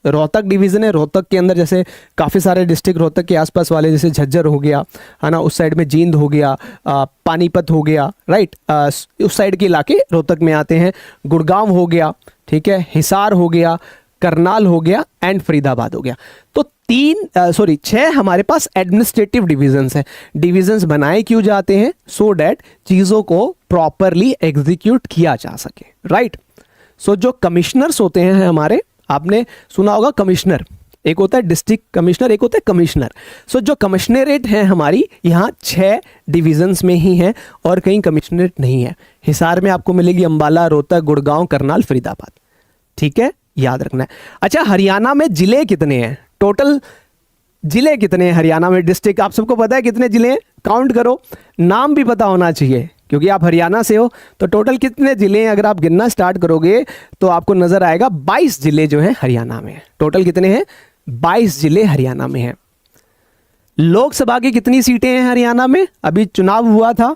रोहतक डिवीजन है, रोहतक के अंदर जैसे काफ़ी सारे डिस्ट्रिक्ट रोहतक के आसपास वाले, जैसे झज्जर हो गया, है ना, उस साइड में जींद हो गया, पानीपत हो गया, राइट, उस साइड के इलाके रोहतक में आते हैं। गुड़गांव हो गया, ठीक है, हिसार हो गया, करनाल हो गया एंड फरीदाबाद हो गया। तो 6 हमारे पास एडमिनिस्ट्रेटिव डिविजन्स हैं। डिविजन्स बनाए क्यों जाते हैं? सो डैट चीज़ों को प्रॉपरली एग्जीक्यूट किया जा सके, राइट। सो जो कमिश्नर्स होते हैं हमारे, आपने सुना होगा कमिश्नर, एक होता है डिस्ट्रिक्ट कमिश्नर, एक होता है कमिश्नर। सो जो कमिश्नरेट है हमारी यहाँ 6 डिविजन्स में ही है और कहीं कमिश्नरेट नहीं है। हिसार में आपको मिलेगी अंबाला, रोहतक, गुड़गांव, करनाल, फरीदाबाद, ठीक है, याद रखना है। अच्छा, हरियाणा में जिले कितने हैं? टोटल जिले कितने हैं हरियाणा में? डिस्ट्रिक्ट आप सबको पता है कितने जिले हैं? काउंट करो, नाम भी पता होना चाहिए क्योंकि आप हरियाणा से हो। तो टोटल कितने जिले हैं? अगर आप गिनना स्टार्ट करोगे तो आपको नजर आएगा 22 जिले जो हैं हरियाणा में। टोटल कितने हैं? 22 जिले हरियाणा में हैं। लोकसभा की कितनी सीटें हैं हरियाणा में? अभी चुनाव हुआ था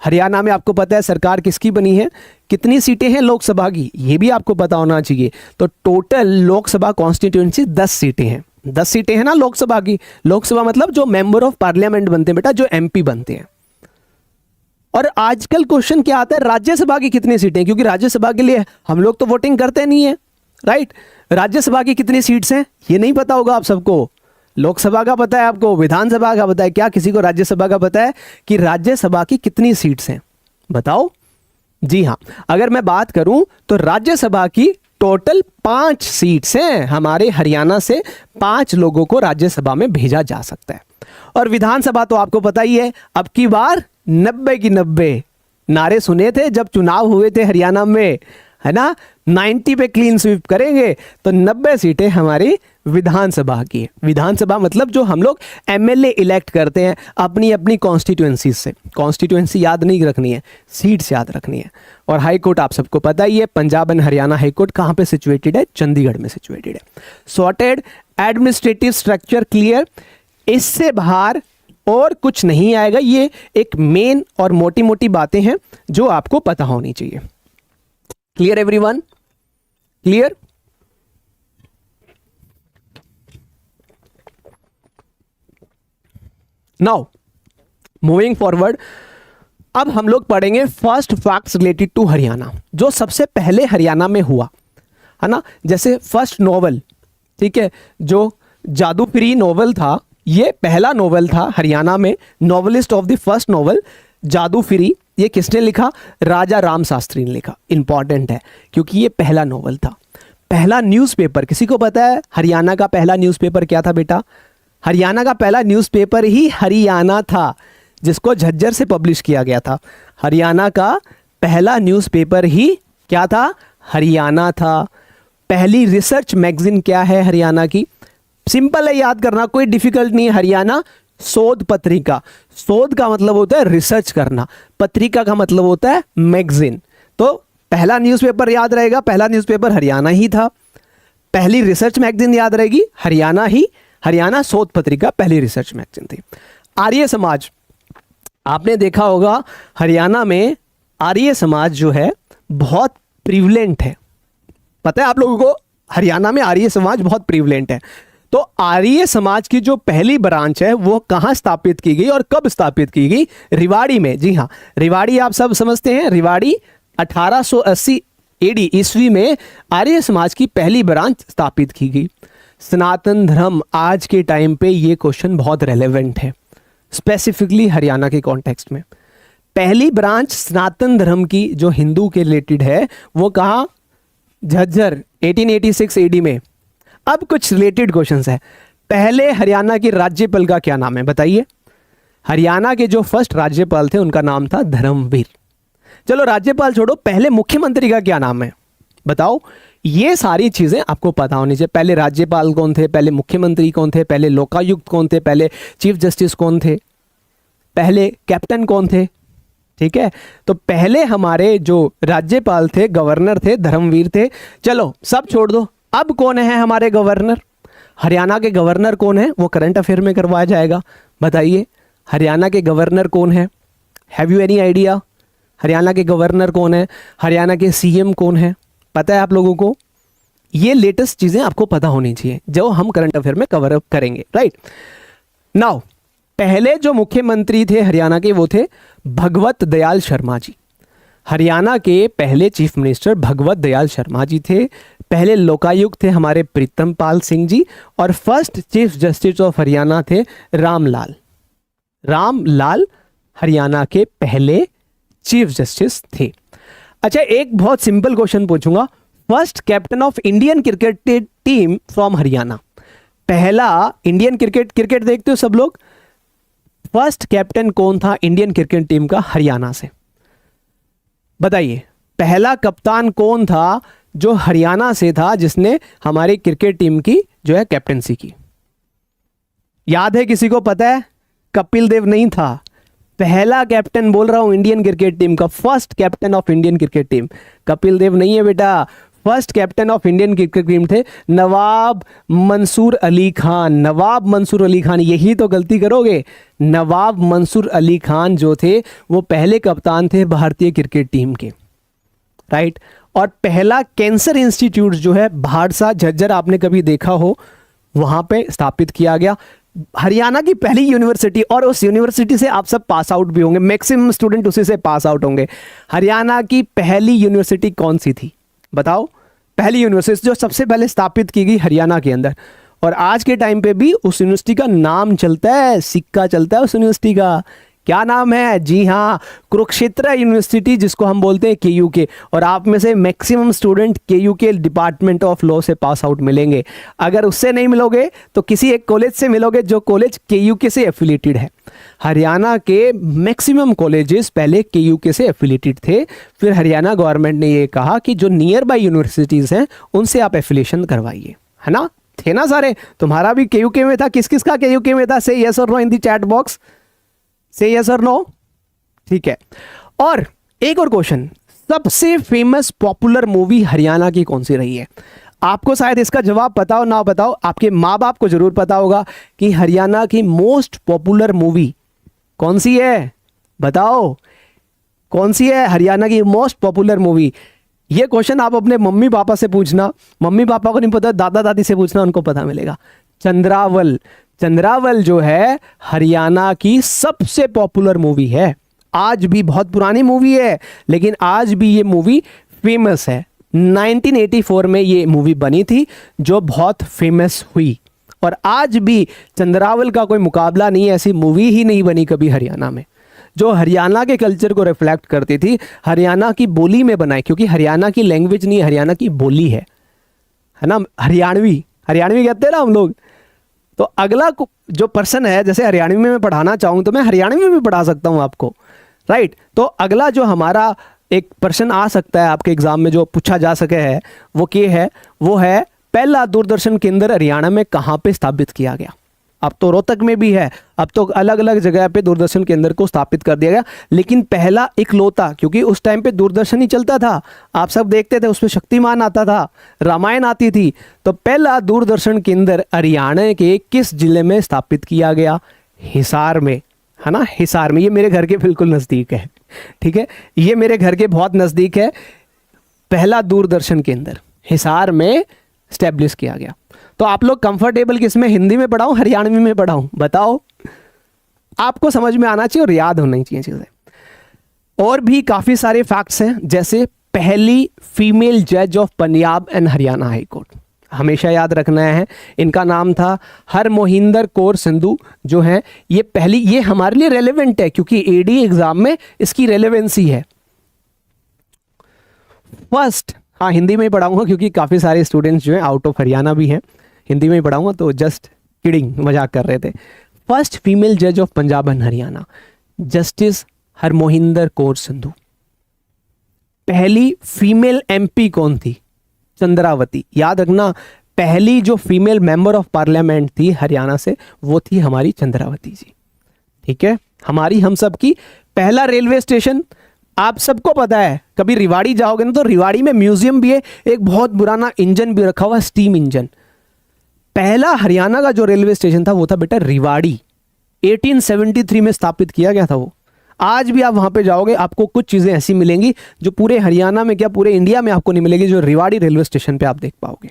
हरियाणा में, आपको पता है सरकार किसकी बनी है, कितनी सीटें हैं लोकसभा की, ये भी आपको पता होना चाहिए। तो टोटल लोकसभा कॉन्स्टिट्यूएंसी 10 सीटें हैं। 10 सीटें हैं ना लोकसभा की। लोकसभा मतलब जो मेंबर ऑफ पार्लियामेंट बनते हैं बेटा, जो एमपी बनते हैं। और आजकल क्वेश्चन क्या आता है, राज्यसभा की कितनी सीटें? क्योंकि राज्यसभा के लिए हम लोग तो वोटिंग करते नहीं है, राइट। राज्यसभा की कितनी सीट्स हैं ये नहीं पता होगा आप सबको। लोकसभा का पता है आपको, विधानसभा का पता है, क्या किसी को राज्यसभा का पता है कि राज्यसभा की कितनी सीट्स हैं? बताओ। जी हाँ, अगर मैं बात करूं तो राज्यसभा की टोटल 5 सीट्स हैं। हमारे हरियाणा से 5 लोगों को राज्यसभा में भेजा जा सकता है। और विधानसभा तो आपको पता ही है, अब की बार 90 की 90 नारे सुने थे जब चुनाव हुए थे हरियाणा में, है ना। 90 पे क्लीन स्वीप करेंगे तो 90 सीटें हमारी विधानसभा की है। विधानसभा मतलब जो हम लोग एमएलए इलेक्ट करते हैं अपनी अपनी कॉन्स्टिट्यूएंसी से। कॉन्स्टिट्यूएंसी याद नहीं रखनी है, सीट्स याद रखनी है। और हाई कोर्ट आप सबको पता ही है, Punjab and Haryana high court कहाँ पे सिचुएटेड है? चंडीगढ़ में सिचुएटेड है। सॉर्टेड एडमिनिस्ट्रेटिव स्ट्रक्चर क्लियर, इससे बाहर और कुछ नहीं आएगा। ये एक मेन और मोटी मोटी बातें हैं जो आपको पता होनी चाहिए। Clear everyone? Clear? Now moving forward, अब हम लोग पढ़ेंगे first facts related to Haryana, जो सबसे पहले हरियाणा में हुआ है ना। जैसे फर्स्ट नॉवल, ठीक है, जो जादूगरी नॉवल था, ये पहला नॉवल था हरियाणा में। Novelist of the first novel Jadugari, ये किसने लिखा? राजा राम शास्त्री ने लिखा। इंपॉर्टेंट है क्योंकि ये पहला नॉवल था। पहला न्यूज़पेपर किसी को पता है? हरियाणा का पहला न्यूज़पेपर क्या था बेटा? हरियाणा का पहला न्यूज़पेपर ही हरियाणा था, जिसको झज्जर से पब्लिश किया गया था। हरियाणा का पहला न्यूज़पेपर ही क्या था? हरियाणा था। पहली रिसर्च मैगजीन क्या है हरियाणा की? सिंपल है, याद करना, कोई डिफिकल्ट नहीं है। हरियाणा शोध पत्रिका। शोध का मतलब होता है रिसर्च करना, पत्रिका का मतलब होता है मैगजीन। तो पहला न्यूज़पेपर याद रहेगा, पहला न्यूज़पेपर हरियाणा ही था। पहली रिसर्च मैगजीन याद रहेगी, हरियाणा ही, हरियाणा शोध पत्रिका पहली रिसर्च मैगजीन थी। आर्य समाज, आपने देखा होगा हरियाणा में आर्य समाज जो है बहुत प्रिवलेंट है। पता है आप लोगों को? हरियाणा में आर्य समाज बहुत प्रिवलेंट है। तो आर्य समाज की जो पहली ब्रांच है वो कहाँ स्थापित की गई और कब स्थापित की गई? रिवाड़ी में। जी हाँ, रिवाड़ी आप सब समझते हैं। रिवाड़ी 1880 एडी ईस्वी में आर्य समाज की पहली ब्रांच स्थापित की गई। सनातन धर्म, आज के टाइम पे ये क्वेश्चन बहुत रेलेवेंट है, स्पेसिफिकली हरियाणा के कॉन्टेक्स्ट में। पहली ब्रांच सनातन धर्म की जो हिंदू के रिलेटेड है वो कहाँ? झज्जर 1886 एडी में। अब कुछ रिलेटेड क्वेश्चंस है। पहले हरियाणा की राज्यपाल का क्या नाम है बताइए? हरियाणा के जो फर्स्ट राज्यपाल थे उनका नाम था धर्मवीर। चलो राज्यपाल छोड़ो, पहले मुख्यमंत्री का क्या नाम है बताओ? ये सारी चीजें आपको पता होनी चाहिए। पहले राज्यपाल कौन थे, पहले मुख्यमंत्री कौन थे, पहले लोकायुक्त कौन थे, पहले चीफ जस्टिस कौन थे, पहले कैप्टन कौन थे, ठीक है। तो पहले हमारे जो राज्यपाल थे, गवर्नर थे, धर्मवीर थे। चलो सब छोड़ दो, अब कौन है हमारे गवर्नर? हरियाणा के गवर्नर कौन है? वो करंट अफेयर में करवाया जाएगा। बताइए हरियाणा के गवर्नर कौन है? Have you any idea? Haryana के गवर्नर कौन है? हरियाणा के सीएम कौन है? पता है आप लोगों को? ये लेटेस्ट चीजें आपको पता होनी चाहिए जो हम करंट अफेयर में कवर अप करेंगे, राइट। नाउ पहले जो मुख्यमंत्री थे हरियाणा के वो थे भगवत दयाल शर्मा जी। हरियाणा के पहले चीफ मिनिस्टर भगवत दयाल शर्मा जी थे। पहले लोकायुक्त थे हमारे प्रीतम पाल सिंह जी, और first chief justice of Haryana थे रामलाल। रामलाल हरियाणा के पहले चीफ जस्टिस थे। अच्छा, एक बहुत सिंपल क्वेश्चन पूछूंगा। First captain of Indian cricket team from Haryana. पहला इंडियन क्रिकेट देखते हो सब लोग? फर्स्ट कैप्टन कौन था इंडियन क्रिकेट टीम का हरियाणा से? बताइए पहला कप्तान कौन था जो हरियाणा से था, जिसने हमारी क्रिकेट टीम की जो है कैप्टनसी की? याद है किसी को? पता है? कपिल देव नहीं था। पहला कैप्टन बोल रहा हूं इंडियन क्रिकेट टीम का, first captain of Indian cricket team Kapil Dev नहीं है बेटा। First captain of Indian cricket team थे नवाब मंसूर अली खान। नवाब मंसूर अली खान, यही तो गलती करोगे। नवाब मंसूर अली खान जो थे वो पहले कप्तान थे भारतीय क्रिकेट टीम के, राइट। और पहला कैंसर इंस्टीट्यूट जो है भाड़सा झज्जर, आपने कभी देखा हो, वहां पे स्थापित किया गया। हरियाणा की पहली यूनिवर्सिटी, और उस यूनिवर्सिटी से आप सब पास आउट भी होंगे, मैक्सिमम स्टूडेंट उसी से पास आउट होंगे। हरियाणा की पहली यूनिवर्सिटी कौन सी थी बताओ? पहली यूनिवर्सिटी जो सबसे पहले स्थापित की गई हरियाणा के अंदर, और आज के टाइम पे भी उस यूनिवर्सिटी का नाम चलता है, सिक्का चलता है उस यूनिवर्सिटी का। क्या नाम है? जी हाँ, कुरुक्षेत्र यूनिवर्सिटी, जिसको हम बोलते हैं KUK। और आप में से maximum student KUK department of law से पास आउट मिलेंगे। अगर उससे नहीं मिलोगे तो किसी एक कॉलेज से मिलोगे जो कॉलेज KUK से एफिलिएटेड है। हरियाणा के मैक्सिमम कॉलेजेस पहले KUK से एफिलिएटेड थे, फिर हरियाणा गवर्नमेंट ने ये कहा कि जो नियर बाय यूनिवर्सिटीज़ हैं उनसे आप एफिलिएशन करवाइए, है ना? थे ना सारे? तुम्हारा भी KUK में था। किस किस का KUK में था? से यस और no in the chat box. से यस और नो। ठीक है। और एक और क्वेश्चन, सबसे फेमस पॉपुलर मूवी हरियाणा की कौन सी रही है? आपको शायद इसका जवाब पता हो ना बताओ, आपके माँ बाप को जरूर पता होगा कि हरियाणा की मोस्ट पॉपुलर मूवी कौन सी है? बताओ कौन सी है हरियाणा की मोस्ट पॉपुलर मूवी? ये क्वेश्चन आप अपने मम्मी पापा से पूछना, मम्मी पापा को नहीं पता दादा दादी से पूछना, उनको पता मिलेगा। चंद्रावल। चंद्रावल जो है हरियाणा की सबसे पॉपुलर मूवी है। आज भी बहुत पुरानी मूवी है, लेकिन आज भी ये मूवी फेमस है। 1984 में ये मूवी बनी थी जो बहुत फेमस हुई, और आज भी चंद्रावल का कोई मुकाबला नहीं है। ऐसी मूवी ही नहीं बनी कभी हरियाणा में जो हरियाणा के कल्चर को रिफ्लेक्ट करती थी, हरियाणा की बोली में बनाई, क्योंकि हरियाणा की लैंग्वेज नहीं, हरियाणा की बोली है ना? हरियाणवी, हरियाणवी कहते हैं ना हम लोग। तो अगला जो पर्सन है, जैसे हरियाणवी में मैं पढ़ाना चाहूँ तो मैं हरियाणवी में भी पढ़ा सकता हूँ आपको, राइट? तो अगला जो हमारा एक पर्सन आ सकता है आपके एग्जाम में, जो पूछा जा सके है, वो क्या है? वो है पहला दूरदर्शन केंद्र हरियाणा में कहाँ पे स्थापित किया गया? अब तो रोहतक में भी है, अब तो अलग अलग जगह पे दूरदर्शन केंद्र को स्थापित कर दिया गया, लेकिन पहला इकलौता, क्योंकि उस टाइम पे दूरदर्शन ही चलता था, आप सब देखते थे, उसमें शक्तिमान आता था, रामायण आती थी। तो पहला दूरदर्शन केंद्र हरियाणा के किस जिले में स्थापित किया गया? हिसार में, है ना? हिसार में। ये मेरे घर के बिल्कुल नज़दीक है, ठीक है? ये मेरे घर के बहुत नज़दीक है। पहला दूरदर्शन केंद्र हिसार में स्टैब्लिश किया गया। तो आप लोग कंफर्टेबल किस में, हिंदी में पढ़ाऊं हरियाणवी में पढ़ाऊं? बताओ, आपको समझ में आना चाहिए और याद होनी चाहिए चीज़ें। और भी काफ़ी सारे फैक्ट्स हैं, जैसे पहली फीमेल जज of Punjab and Haryana high court, हमेशा याद रखना है। इनका नाम था हरमोहिंदर कौर संधू जो है ये पहली। ये हमारे लिए रेलेवेंट है क्योंकि AD एग्जाम में इसकी रेलेवेंसी है। फर्स्ट, हाँ हिंदी में ही पढ़ाऊंगा क्योंकि काफ़ी सारे स्टूडेंट्स जो हैं आउट ऑफ हरियाणा भी हैं, हिंदी में ही पढ़ाऊंगा, तो जस्ट किडिंग, मजाक कर रहे थे। फर्स्ट फीमेल जज of Punjab and Haryana, justice Harmohinder Kaur Sandhu. पहली फीमेल MP कौन थी? चंद्रावती। याद रखना, पहली जो फीमेल मेंबर ऑफ पार्लियामेंट थी हरियाणा से, वो थी हमारी चंद्रावती जी, ठीक है? हमारी, हम सब की। पहला रेलवे स्टेशन आप सबको पता है, कभी रिवाड़ी जाओगे ना तो रिवाड़ी में म्यूजियम भी है, एक बहुत पुराना इंजन भी रखा हुआ, स्टीम इंजन। पहला हरियाणा का जो रेलवे स्टेशन था वो था बेटा रिवाड़ी, 1873 में स्थापित किया गया था वो। आज भी आप वहां पे जाओगे, आपको कुछ चीजें ऐसी मिलेंगी जो पूरे हरियाणा में क्या पूरे इंडिया में आपको नहीं मिलेगी, जो रिवाड़ी रेलवे स्टेशन पे आप देख पाओगे।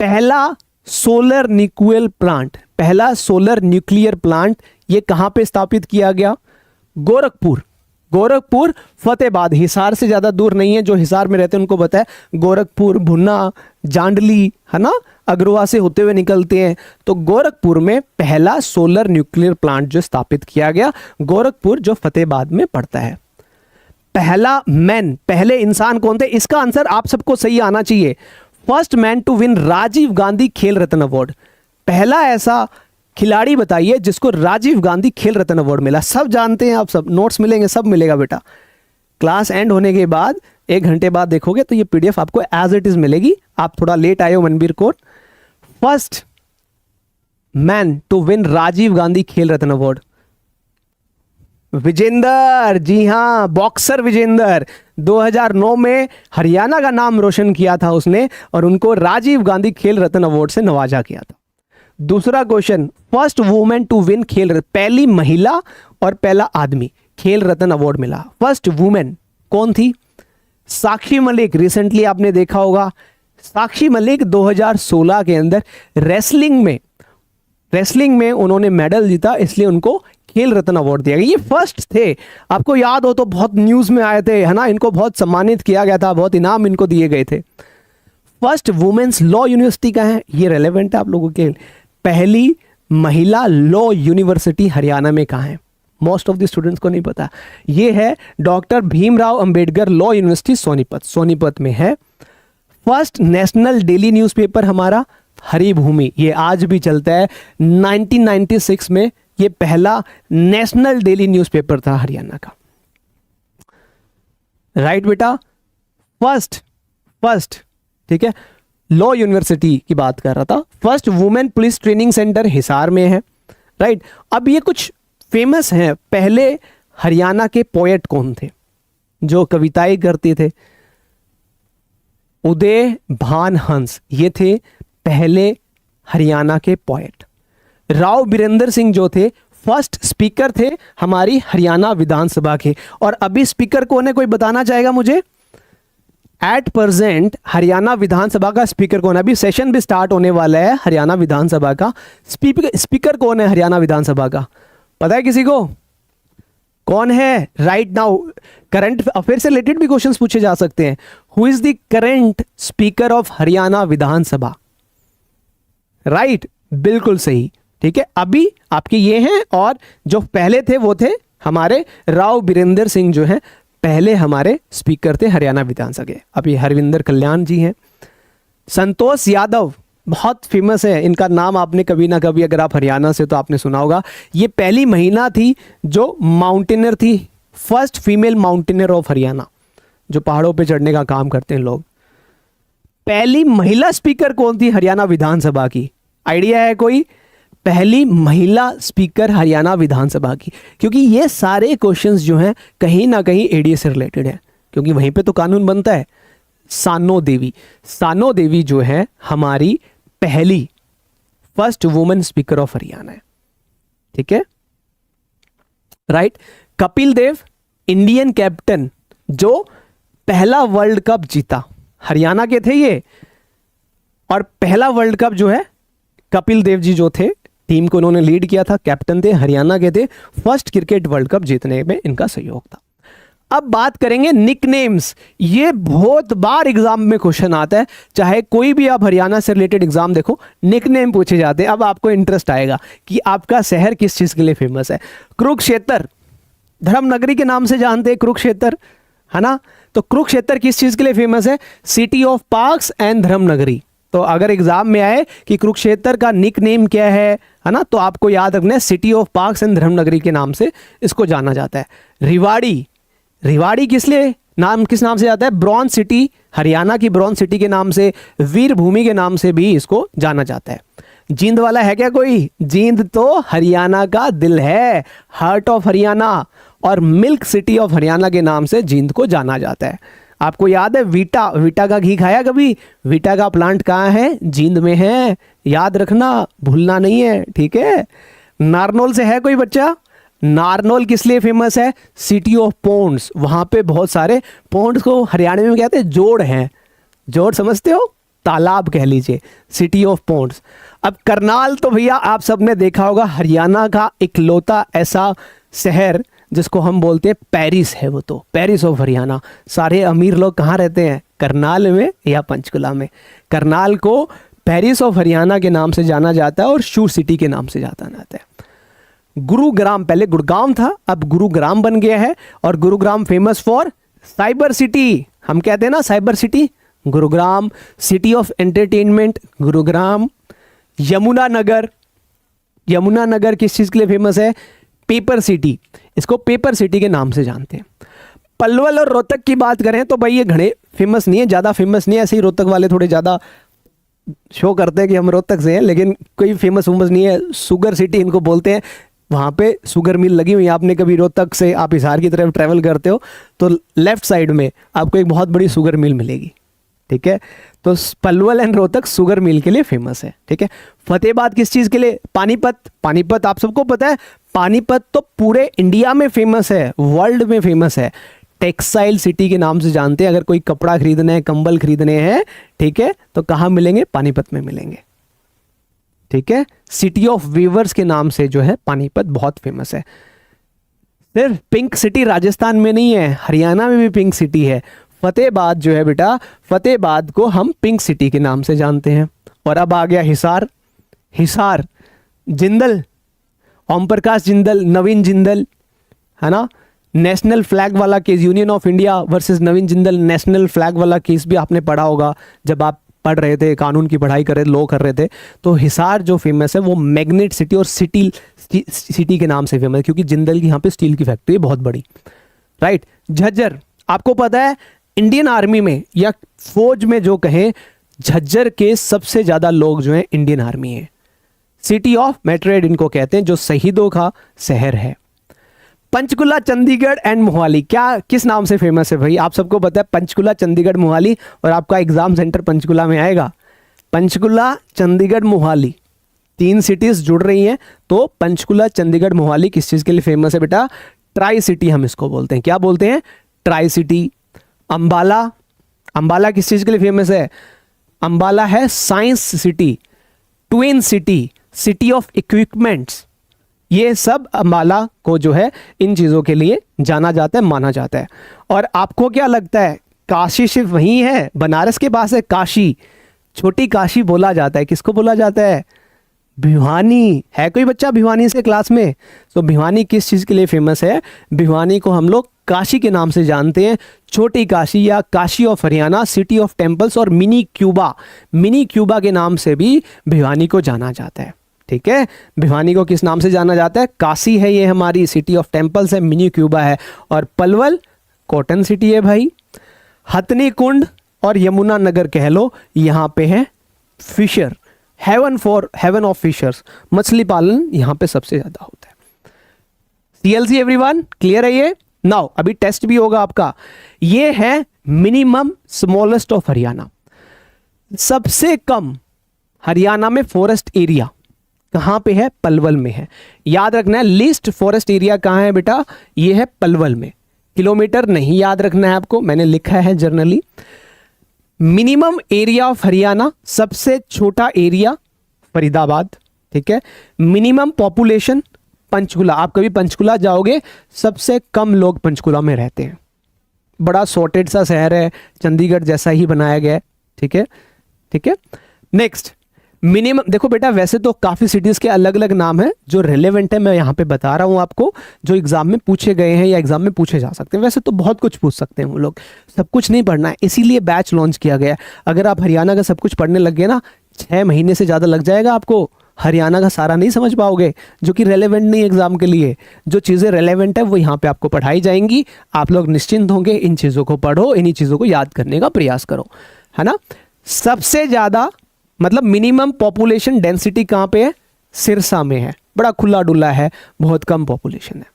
पहला सोलर न्यूक्लियर प्लांट, पहला सोलर न्यूक्लियर प्लांट ये कहां पे स्थापित किया गया? गोरखपुर। गोरखपुर, फतेहाबाद, हिसार से ज्यादा दूर नहीं है। जो हिसार में रहते हैं उनको पता है, गोरखपुर, भुन्ना, जांडली, है ना, अग्रवा से होते हुए निकलते हैं। तो गोरखपुर में पहला सोलर न्यूक्लियर प्लांट जो स्थापित किया गया, गोरखपुर जो फतेहाबाद में पड़ता है। पहला मैन, पहले इंसान कौन थे? इसका आंसर आप सबको सही आना चाहिए। First man to win Rajiv Gandhi Khel Ratna award, पहला ऐसा खिलाड़ी बताइए जिसको राजीव गांधी खेल रत्न अवार्ड मिला। सब जानते हैं आप, सब नोट्स मिलेंगे, सब मिलेगा बेटा। क्लास एंड होने के बाद 1 घंटे बाद देखोगे तो ये PDF आपको एज इट इज मिलेगी। आप थोड़ा लेट आए हो Manbir Kaur. First man to win Rajiv Gandhi Khel Ratna award, Vijender. जी हाँ, बॉक्सर विजेंदर। 2009 में हरियाणा का नाम रोशन किया था उसने, और उनको राजीव गांधी खेल रत्न अवार्ड से नवाजा किया था। दूसरा question, first women to win Khel Ratna, पहली महिला और पहला आदमी खेल रत्न अवार्ड मिला। फर्स्ट वुमेन कौन थी? साक्षी मलिक। रिसेंटली आपने देखा होगा, साक्षी मलिक 2016 के अंदर रेसलिंग में उन्होंने मेडल जीता, इसलिए उनको खेल रत्न अवार्ड दिया गया। ये फर्स्ट थे, आपको याद हो तो बहुत न्यूज में आए थे, है ना, इनको बहुत सम्मानित किया गया था, बहुत इनाम इनको दिए गए थे। फर्स्ट वुमेन्स लॉ यूनिवर्सिटी का है, ये रेलेवेंट है आप लोगों के। पहली महिला लॉ यूनिवर्सिटी हरियाणा में कहाँ है? मोस्ट ऑफ द स्टूडेंट्स को नहीं पता। ये है doctor Bhimrao Ambedkar law university Sonipat, Sonipat में है। फर्स्ट नेशनल डेली न्यूज़पेपर हमारा हरिभूमि, ये आज भी चलता है। 1996 में ये पहला नेशनल डेली न्यूज़पेपर था हरियाणा का। राइट बेटा, फर्स्ट ठीक है, लॉ यूनिवर्सिटी की बात कर रहा था। First women police training centre Hisar में है। राइट, अब ये कुछ फेमस हैं। पहले हरियाणा के पोएट कौन थे जो कविताएं करते थे? उदय भान हंस, ये थे पहले हरियाणा के पोएट। राव बीरेंद्र सिंह जो थे फर्स्ट स्पीकर थे हमारी हरियाणा विधानसभा के। और अभी स्पीकर कौन है, कोई बताना चाहेगा मुझे? एट प्रेजेंट हरियाणा विधानसभा का स्पीकर कौन है? अभी सेशन भी स्टार्ट होने वाला है हरियाणा विधानसभा का। स्पीकर कौन है हरियाणा विधानसभा का, पता है किसी को? कौन है राइट नाउ? करंट अफेयर से रिलेटेड भी क्वेश्चंस पूछे जा सकते हैं। Who is the current speaker of Haryana Vidhan Sabha? Right, बिल्कुल सही। ठीक है, अभी आपके ये हैं, और जो पहले थे वो थे हमारे राव बीरेंद्र सिंह, जो हैं पहले हमारे स्पीकर थे हरियाणा विधानसभा के। अभी हरविंदर कल्याण जी हैं। संतोष यादव बहुत फेमस है, इनका नाम आपने कभी ना कभी, अगर आप हरियाणा से तो आपने सुना होगा। ये पहली महिला थी जो माउंटेनर थी, first female mountaineer of Haryana, जो पहाड़ों पे चढ़ने का काम करते हैं लोग। पहली महिला स्पीकर कौन थी हरियाणा विधानसभा की? आइडिया है कोई? पहली महिला स्पीकर हरियाणा विधानसभा की। क्योंकि ये सारे क्वेश्चंस जो हैं कहीं ना कहीं एडीए से रिलेटेड है, क्योंकि वहीं पे तो कानून बनता है। सानो देवी जो है हमारी पहली first women speaker of Haryana है। ठीक है, right. Kapil Dev Indian captain जो पहला वर्ल्ड कप जीता, हरियाणा के थे ये। और पहला वर्ल्ड कप जो है कपिल देव जी जो थे, टीम को उन्होंने लीड किया था, कैप्टन थे, हरियाणा के थे। फर्स्ट क्रिकेट वर्ल्ड कप जीतने में इनका सहयोग था। अब बात करेंगे निकनेम्स। ये बहुत बार एग्जाम में क्वेश्चन आता है, चाहे कोई भी आप हरियाणा से रिलेटेड एग्जाम देखो, निकनेम पूछे जाते हैं। अब आपको इंटरेस्ट आएगा कि आपका शहर किस चीज के लिए फेमस है। कुरुक्षेत्र धर्मनगरी के नाम से जानते हैं, कुरुक्षेत्र, है ना? तो कुरुक्षेत्र किस चीज के लिए फेमस है? City of parks and Dharmanagari. तो अगर एग्जाम में आए कि कुरुक्षेत्र का निकनेम क्या है ना, तो आपको याद रखना है सिटी ऑफ पार्क्स एंड धर्मनगरी के नाम से इसको जाना जाता है। रिवाड़ी किस नाम से जाता है? ब्रॉन्ज सिटी, हरियाणा की ब्रॉन्ज सिटी के नाम से, वीर भूमि के नाम से भी इसको जाना जाता है। जींद वाला है क्या कोई? जींद तो हरियाणा का दिल है, हार्ट ऑफ हरियाणा, और मिल्क सिटी ऑफ हरियाणा के नाम से जींद को जाना जाता है। आपको याद है वीटा का घी खाया कभी? वीटा का प्लांट कहाँ है? जींद में है, याद रखना, भूलना नहीं है। ठीक है। नारनौल से है कोई बच्चा? नारनौल किस लिए फेमस है? City of ponds. वहां पे बहुत सारे पॉन्ड्स को हरियाणा में कहते हैं जोड़ हैं। जोड़ समझते हो? तालाब कह लीजिए, सिटी ऑफ पॉन्ड्स। अब करनाल तो भैया आप सबने देखा होगा, हरियाणा का इकलौता ऐसा शहर जिसको हम बोलते हैं पेरिस है, वो तो पेरिस ऑफ हरियाणा। सारे अमीर लोग कहाँ रहते हैं? करनाल में या पंचकुला में। करनाल को पेरिस ऑफ हरियाणा के नाम से जाना जाता है और शू सिटी के नाम से जाना जाता है। गुरुग्राम, पहले गुड़गांव था, अब गुरुग्राम बन गया है। और Gurugram famous for cyber city, हम कहते हैं ना cyber city. Gurugram city of entertainment, Gurugram. Yamuna Nagar किस चीज़ के लिए फेमस है? पेपर सिटी, इसको पेपर सिटी के नाम से जानते हैं। पलवल और रोहतक की बात करें तो भाई ये घने फेमस नहीं है, ज़्यादा फेमस नहीं है। ऐसे ही रोहतक वाले थोड़े ज़्यादा शो करते हैं कि हम रोहतक से हैं, लेकिन कोई फेमस नहीं है। शुगर सिटी इनको बोलते हैं, वहाँ पे शुगर मिल लगी हुई है। आपने कभी रोहतक से आप हिसार की तरफ ट्रैवल करते हो तो लेफ्ट साइड में आपको एक बहुत बड़ी शुगर मिल मिलेगी। ठीक है, तो Palwal and Rohtak sugar mill के लिए फेमस है। ठीक है। फतेहाबाद किस चीज़ के लिए? पानीपत आप सबको पता है, पानीपत तो पूरे इंडिया में फेमस है, वर्ल्ड में फेमस है। टेक्सटाइल सिटी के नाम से जानते हैं। अगर कोई कपड़ा खरीदना है, कंबल खरीदने हैं, ठीक है, तो कहाँ मिलेंगे? पानीपत में मिलेंगे। ठीक है। सिटी ऑफ वीवर्स के नाम से जो है पानीपत बहुत फेमस है। सिर्फ पिंक सिटी राजस्थान में नहीं है, हरियाणा में भी पिंक सिटी है। फतेहाबाद जो है बेटा, फतेहाबाद को हम पिंक सिटी के नाम से जानते हैं। और अब आ गया हिसार। जिंदल, ओम प्रकाश जिंदल, नवीन जिंदल, है ना। नेशनल फ्लैग वाला case, union of India versus Naveen Jindal national flag वाला केस भी आपने पढ़ा होगा जब आप पढ़ रहे थे, कानून की पढ़ाई कर रहे, लॉ कर रहे थे। तो हिसार जो फेमस है वो मैग्नेट सिटी और सिटी के नाम से फेमस है, क्योंकि जिंदल की यहाँ पे स्टील की फैक्ट्री है बहुत बड़ी, राइट। झज्जर, आपको पता है इंडियन आर्मी में या फौज में जो कहें, झज्जर के सबसे ज्यादा लोग जो हैं इंडियन आर्मी है। सिटी ऑफ मेट्रेड इनको कहते हैं, जो शहीदों का शहर है। पंचकुला, चंडीगढ़ एंड मोहाली क्या किस नाम से फेमस है भाई? आप सबको पता है पंचकुला, चंडीगढ़, मोहाली, और आपका एग्जाम सेंटर पंचकुला में आएगा। पंचकुला, चंडीगढ़, मोहाली, 3 सिटीज जुड़ रही हैं, तो पंचकुला, चंडीगढ़, मोहाली किस चीज के लिए फेमस है बेटा? ट्राई सिटी हम इसको बोलते हैं। क्या बोलते हैं? Tri city. अंबाला, अंबाला किस चीज के लिए फेमस है? अंबाला है science city, twin city, city of equipments. ये सब अंबाला को जो है इन चीज़ों के लिए जाना जाता है, माना जाता है। और आपको क्या लगता है काशी सिर्फ वहीं है? बनारस के पास है काशी, छोटी काशी बोला जाता है। किसको बोला जाता है? भिवानी। है कोई बच्चा भिवानी से क्लास में? तो भिवानी किस चीज़ के लिए फेमस है? भिवानी को हम लोग काशी के नाम से जानते हैं, छोटी काशी या Kashi of Haryana, city of temples, और मिनी क्यूबा, मिनी क्यूबा के नाम से भी भिवानी को जाना जाता है। ठीक है, भिवानी को किस नाम से जाना जाता है? काशी है ये हमारी, सिटी ऑफ टेम्पल्स है, मिनी क्यूबा है, और पलवल कॉटन सिटी है भाई। हथनी कुंड और यमुना नगर कह लो, यहाँ पे है फिशर, हेवन ऑफ फिशर्स, मछली पालन यहाँ पे सबसे ज्यादा होता है। सीएलसी एवरीवन, क्लियर है ये? नाउ अभी टेस्ट भी होगा आपका। ये है मिनिमम स्मॉलेस्ट ऑफ हरियाणा, सबसे कम हरियाणा में फॉरेस्ट एरिया कहां पे है? पलवल में है। याद रखना है लीस्ट फॉरेस्ट एरिया कहां है बेटा? ये है पलवल में। किलोमीटर नहीं याद रखना है आपको, मैंने लिखा है generally. Minimum area of Haryana, सबसे छोटा एरिया फरीदाबाद, ठीक है। मिनिमम पॉपुलेशन पंचकुला, आप कभी पंचकुला जाओगे सबसे कम लोग पंचकुला में रहते हैं, बड़ा सॉर्टेड सा शहर है, चंडीगढ़ जैसा ही बनाया गया है, ठीक है, ठीक है। नेक्स्ट मिनिमम, देखो बेटा वैसे तो काफी सिटीज के अलग अलग नाम है, जो रिलेवेंट है मैं यहाँ पे बता रहा हूँ आपको, जो एग्जाम में पूछे गए हैं या एग्जाम में पूछे जा सकते हैं। वैसे तो बहुत कुछ पूछ सकते हैं वो लोग, सब कुछ नहीं पढ़ना है, इसीलिए बैच लॉन्च किया गया है। अगर आप हरियाणा का सब कुछ पढ़ने लग गए ना, 6 महीने से ज्यादा लग जाएगा आपको, हरियाणा का सारा नहीं समझ पाओगे, जो कि रेलेवेंट नहीं एग्जाम के लिए। जो चीजें रेलेवेंट है वो यहाँ पे आपको पढ़ाई जाएंगी, आप लोग निश्चिंत होंगे, इन चीजों को पढ़ो, इन्हीं चीजों को याद करने का प्रयास करो, है ना। सबसे ज्यादा मतलब मिनिमम पॉपुलेशन डेंसिटी कहां पे है? सिरसा में है, बड़ा खुला डुला है, बहुत कम पॉपुलेशन है।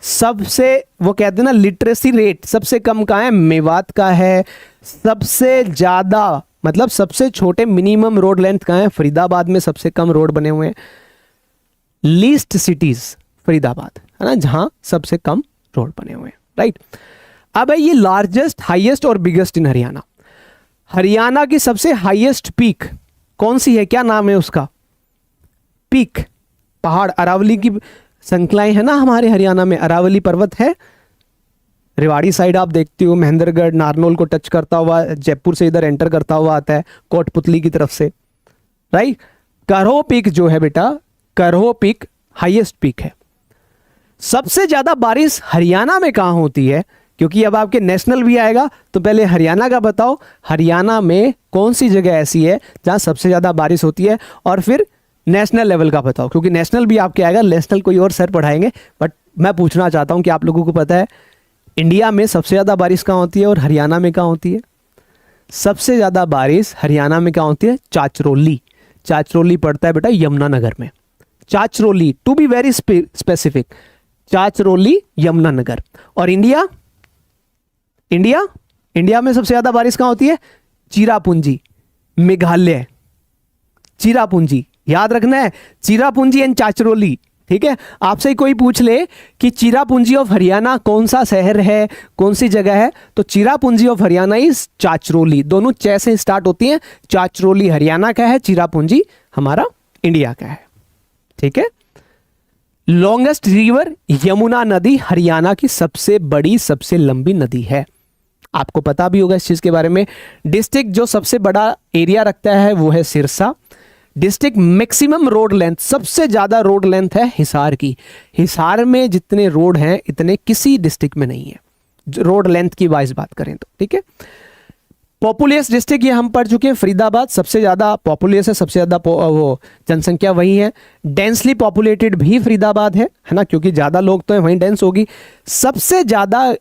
सबसे वो कहते हैं ना लिटरेसी रेट सबसे कम कहां है? मेवात का है। सबसे ज्यादा मतलब सबसे छोटे मिनिमम रोड लेंथ कहां है? फरीदाबाद में सबसे कम रोड बने हुए हैं। लीस्ट सिटीज फरीदाबाद, है ना, जहां सबसे कम रोड बने हुए हैं, राइट। अब है ये लार्जेस्ट, हाईएस्ट और बिगेस्ट इन हरियाणा। हरियाणा की सबसे हाईएस्ट पीक कौन सी है? क्या नाम है उसका? पीक, पहाड़, अरावली की श्रृंखलाएं है ना हमारे हरियाणा में, अरावली पर्वत है। रेवाड़ी साइड आप देखते हो, महेंद्रगढ़, नारनौल को टच करता हुआ, जयपुर से इधर एंटर करता हुआ आता है कोटपुतली की तरफ से, राइट। करहो पीक जो है बेटा, करहो पीक हाईएस्ट पीक है। सबसे ज्यादा बारिश हरियाणा में कहां होती है? क्योंकि अब आपके नेशनल भी आएगा, तो पहले हरियाणा का बताओ, हरियाणा में कौन सी जगह ऐसी है जहां सबसे ज्यादा बारिश होती है, और फिर नेशनल लेवल का बताओ, क्योंकि नेशनल भी आपके आएगा, नेशनल कोई और सर पढ़ाएंगे, बट मैं पूछना चाहता हूं कि आप लोगों को पता है इंडिया में सबसे ज्यादा बारिश कहां होती है और हरियाणा में कहां होती है? सबसे ज्यादा बारिश हरियाणा में कहां होती है? चाचरोली। चाचरोली पड़ता है बेटा यमुनानगर में, Chacharoli, to be very specific, Chacharoli Yamunanagar. और इंडिया में सबसे ज्यादा बारिश कहां होती है? चिरापुंजी, मेघालय, चिरापुंजी, याद रखना है, चिरापुंजी एंड चाचरोली, ठीक है। आपसे कोई पूछ ले कि चिरापुंजी ऑफ हरियाणा कौन सा शहर है, कौन सी जगह है, तो चिरापुंजी ऑफ हरियाणा इज चाचरोली, दोनों च से स्टार्ट होती हैं। चाचरोली हरियाणा का है, चिरापुंजी हमारा इंडिया का है, ठीक है। लॉन्गेस्ट रिवर यमुना नदी हरियाणा की सबसे बड़ी, सबसे लंबी नदी है, आपको पता भी होगा इस चीज के बारे में। डिस्ट्रिक्ट जो सबसे बड़ा एरिया रखता है वो है Sirsa, district maximum road length, सबसे ज्यादा रोड लेंथ है हिसार की। हिसार में जितने रोड हैं इतने किसी डिस्ट्रिक्ट में नहीं है, रोड लेंथ की वाइज बात करें तो, ठीक है। पॉपुलेस डिस्ट्रिक्ट ये हम पढ़ चुके हैं, फरीदाबाद सबसे ज्यादा पॉपुलेस है, सबसे ज्यादा वो जनसंख्या वही है। डेंसली पॉपुलेटेड भी फरीदाबाद है ना, क्योंकि ज्यादा लोग तो हैं वहीं डेंस होगी। सबसे ज्यादा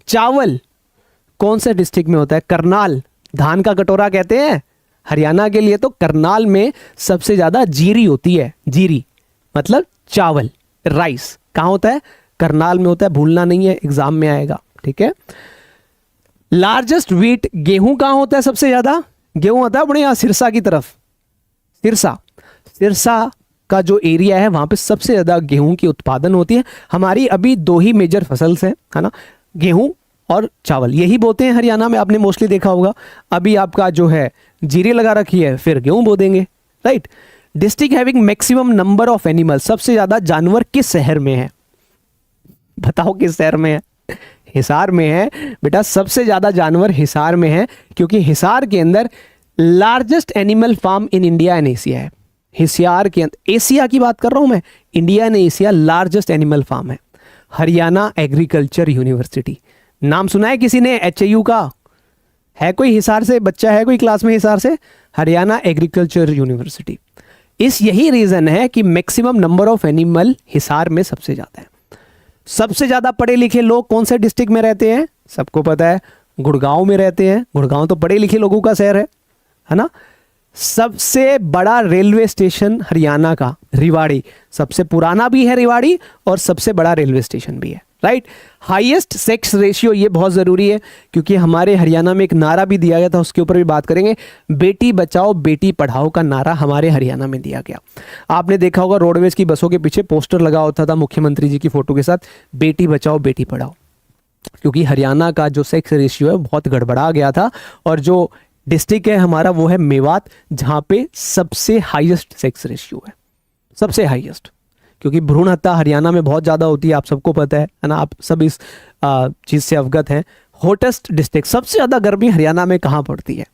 चावल कौन से डिस्ट्रिक्ट में होता है? करनाल, धान का कटोरा कहते हैं हरियाणा के लिए, तो करनाल में सबसे ज्यादा जीरी होती है। जीरी मतलब चावल, राइस कहाँ होता है? करनाल में होता है, भूलना नहीं है, एग्जाम में आएगा, ठीक है। लार्जेस्ट व्हीट, गेहूं कहां होता है सबसे ज्यादा? गेहूं होता है अपने यहां सिरसा की तरफ, सिरसा का जो एरिया है वहां पे सबसे ज्यादा गेहूं की उत्पादन होती है। हमारी अभी दो ही मेजर फसल्स हैं, है ना, गेहूं और चावल, यही बोते हैं हरियाणा में, आपने मोस्टली देखा होगा। अभी आपका जो है जीरे लगा रखी है, फिर गेहूं बो देंगे, right. District having maximum number of animal, सबसे ज्यादा जानवर किस शहर में है? बताओ किस शहर में है? हिसार में है बेटा, सबसे ज्यादा जानवर हिसार में है, क्योंकि हिसार के अंदर largest animal farm in India and Asia है। हिसार के अंदर, एशिया की बात कर रहा हूं मैं, India and Asia largest animal farm है। हरियाणा एग्रीकल्चर यूनिवर्सिटी, नाम सुना है किसी ने HAU का? है कोई हिसार से बच्चा, है कोई क्लास में हिसार से? Haryana agriculture university. इस यही रीजन है कि maximum number of animal Hisar में सबसे ज्यादा है। सबसे ज्यादा पढ़े लिखे लोग कौन से डिस्ट्रिक्ट में रहते हैं? सबको पता है, गुड़गांव में रहते हैं। गुड़गांव तो पढ़े लिखे लोगों का शहर है ना। सबसे बड़ा रेलवे स्टेशन हरियाणा का रेवाड़ी, सबसे पुराना भी है रेवाड़ी और सबसे बड़ा रेलवे स्टेशन भी है, राइट। हाईएस्ट सेक्स रेशियो, ये बहुत जरूरी है क्योंकि हमारे हरियाणा में एक नारा भी दिया गया था, उसके ऊपर भी बात करेंगे। बेटी बचाओ बेटी पढ़ाओ का नारा हमारे हरियाणा में दिया गया। आपने देखा होगा रोडवेज की बसों के पीछे पोस्टर लगा होता था मुख्यमंत्री जी की फोटो के साथ, बेटी बचाओ बेटी पढ़ाओ, क्योंकि हरियाणा का जो सेक्स रेशियो है बहुत गड़बड़ा गया था। और जो डिस्ट्रिक्ट है हमारा वो है मेवात, जहां पे सबसे हाईएस्ट सेक्स रेशियो है, सबसे हाईएस्ट, क्योंकि भ्रूण हत्या हरियाणा में बहुत ज़्यादा होती है, आप सबको पता है ना, आप सब इस चीज़ से अवगत हैं। हॉटेस्ट डिस्ट्रिक्ट, सबसे ज़्यादा गर्मी हरियाणा में कहाँ पड़ती है?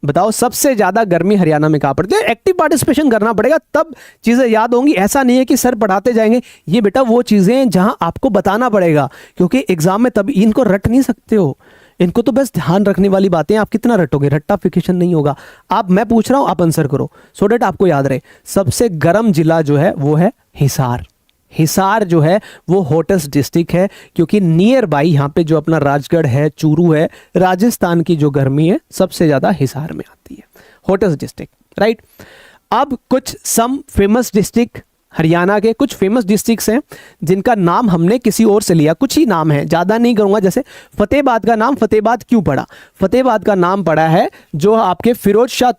बताओ, सबसे ज़्यादा गर्मी हरियाणा में कहाँ पड़ती है? एक्टिव पार्टिसिपेशन करना पड़ेगा तब चीज़ें याद होंगी। ऐसा नहीं है कि सर पढ़ाते जाएंगे, ये बेटा वो चीज़ें जहाँ आपको बताना पड़ेगा, क्योंकि एग्जाम में तब इनको रट नहीं सकते हो, इनको तो बस ध्यान रखने वाली बातें। आप कितना रटोगे? रट्टाफिकेशन नहीं होगा। आप, मैं पूछ रहा हूं, आप आंसर करो सो डेट आपको याद रहे। सबसे गर्म जिला जो है वो है हिसार। हिसार जो है वो हॉटेस्ट डिस्ट्रिक्ट है, क्योंकि नियर बाई यहाँ पे जो अपना राजगढ़ है, चूरू है, राजस्थान की जो गर्मी है सबसे ज्यादा हिसार में आती है, हॉटेस्ट डिस्ट्रिक्ट, राइट। अब कुछ सम फेमस डिस्ट्रिक्ट, हरियाणा के कुछ फेमस डिस्ट्रिक्ट्स हैं जिनका नाम हमने किसी और से लिया, कुछ ही नाम है, ज़्यादा नहीं करूँगा। जैसे फतेहाबाद का नाम फतेहाबाद क्यों पड़ा? फतेहाबाद का नाम पड़ा है जो आपके फिरोज शाह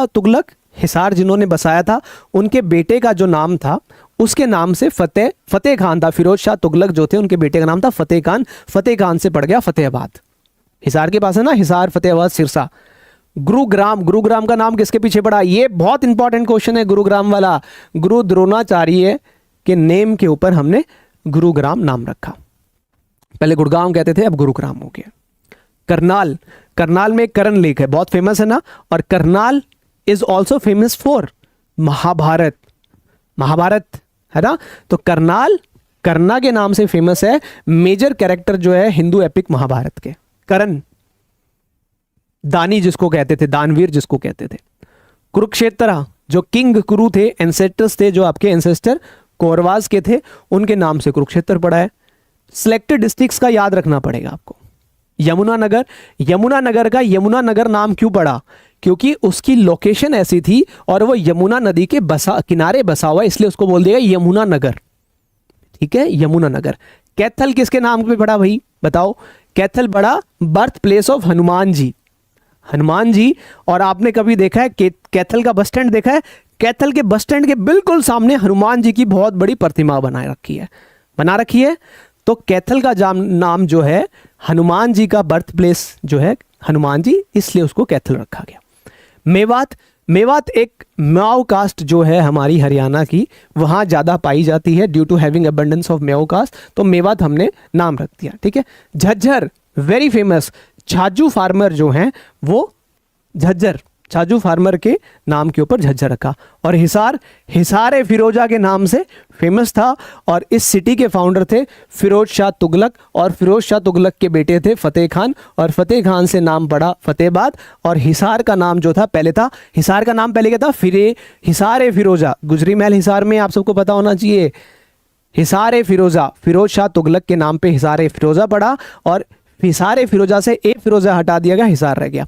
तुगलक हिसार जिन्होंने बसाया था, उनके बेटे का जो नाम था उसके नाम से फतेह खान था। फिरोज शाह तुगलक जो थे उनके बेटे का नाम था फतेह खान से पड़ गया फतेहाबाद। हिसार के पास है ना, हिसार, फतेहाबाद, सिरसा। गुरुग्राम का नाम किसके पीछे पड़ा? ये बहुत इंपॉर्टेंट क्वेश्चन है गुरुग्राम वाला। गुरु द्रोणाचार्य के नेम के ऊपर हमने गुरुग्राम नाम रखा। पहले गुड़गांव कहते थे, अब गुरुग्राम हो गया। करनाल में करण लेक है, बहुत फेमस है ना। और Karnal is also famous for Mahabharat है ना। तो करना के नाम से फेमस है। मेजर कैरेक्टर जो है हिंदू एपिक महाभारत के, करण, दानी जिसको कहते थे, दानवीर जिसको कहते थे। कुरुक्षेत्र, जो किंग कुरु थे, एंसेस्टर्स थे, जो आपके एंसेस्टर कौरवास के थे, उनके नाम से कुरुक्षेत्र पड़ा है। सिलेक्टेड डिस्ट्रिक्ट्स का याद रखना पड़ेगा आपको। यमुनानगर का यमुनानगर नाम क्यों पड़ा? क्योंकि उसकी लोकेशन ऐसी थी और वो यमुना नदी के किनारे बसा हुआ, इसलिए उसको बोल दिया यमुनानगर, ठीक है, यमुनानगर। कैथल किसके नाम पे पड़ा भाई बताओ? कैथल पड़ा birth place of Hanuman ji. और आपने कभी देखा है कैथल का बस स्टैंड देखा है? कैथल के बस स्टैंड के बिल्कुल सामने हनुमान जी की बहुत बड़ी प्रतिमा बना रखी है। तो कैथल का नाम जो है हनुमान जी का बर्थ प्लेस जो है हनुमान जी, इसलिए उसको कैथल रखा गया। मेवात एक म्याओ कास्ट जो है हमारी हरियाणा की, वहां ज्यादा पाई जाती है due to having abundance of Meo caste, तो मेवात हमने नाम रख दिया, ठीक है। Jhajjar very famous, Chhaju farmer जो हैं वो झज्जर, छाजू फार्मर के नाम के ऊपर झज्जर रखा। और हिसार, हिसार फिरोजा के नाम से फेमस था और इस सिटी के फाउंडर थे फिरोज शाह तुगलक, और फिरोज शाह तुगलक के बेटे थे फतेह खान, और फतेह खान से नाम पड़ा फतेहबाद। और हिसार का नाम जो था पहले था, हिसार का नाम पहले क्या था, हिसार फिरोजा। गुजरी महल हिसार में आप सबको पता होना चाहिए। हिसार फिरोजा, फिरोज शाह तुगलक के नाम पे हिसार फिरोजा पड़ा, और हिसार फिरोजा से ए फिरोजा हटा दिया गया, हिसार रह गया।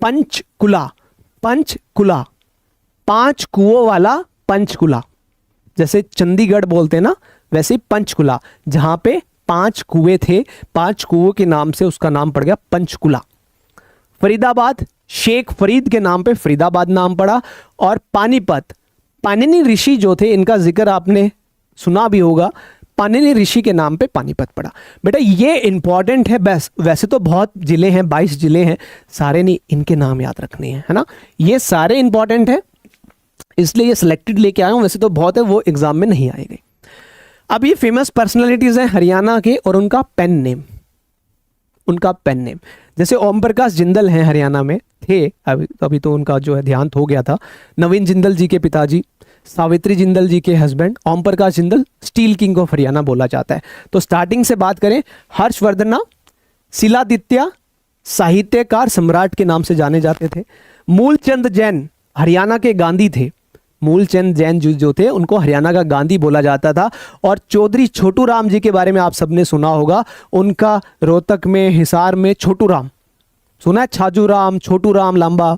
पंचकुला, पंचकुला, 5 कुओं वाला पंचकुला, जैसे चंडीगढ़ बोलते हैं ना, वैसे ही पंचकुला, जहां पे 5 कुएं थे, 5 कुओं के नाम से उसका नाम पड़ गया पंचकुला। फरीदाबाद, शेख फरीद के नाम पे फरीदाबाद नाम पड़ा। और पानीपत, पाणिनि ऋषि जो थे, इनका जिक्र आपने सुना भी होगा, पाणिनि ऋषि के नाम पे पानीपत पड़ा। बेटा ये इंपॉर्टेंट है, बस वैसे तो बहुत जिले हैं, 22 जिले हैं, सारे नहीं, इनके नाम याद रखने हैं, है ना। ये सारे इंपॉर्टेंट है, इसलिए ये सिलेक्टेड लेके आया हूं, वैसे तो बहुत है, वो एग्जाम में नहीं आएंगे। अब ये फेमस पर्सनालिटीज हैं हरियाणा के, और उनका पेन नेम, उनका पेन नेम, जैसे ओम प्रकाश जिंदल हैं, हरियाणा में थे, अभी तो उनका जो है देहांत हो गया था। नवीन जिंदल जी के पिताजी, सावित्री जिंदल जी के husband Om Prakash Jindal, steel king of Haryana बोला जाता है। तो स्टार्टिंग से बात करें, हर्षवर्धना, शिलादित्य, साहित्यकार सम्राट के नाम से जाने जाते थे। मूलचंद जैन हरियाणा के गांधी थे, मूलचंद जैन जो थे उनको हरियाणा का गांधी बोला जाता था। और चौधरी छोटू राम जी के बारे में आप सबने सुना होगा, उनका रोहतक में, हिसार में छोटू राम सुना है, छाजू राम, छोटू राम लंबा,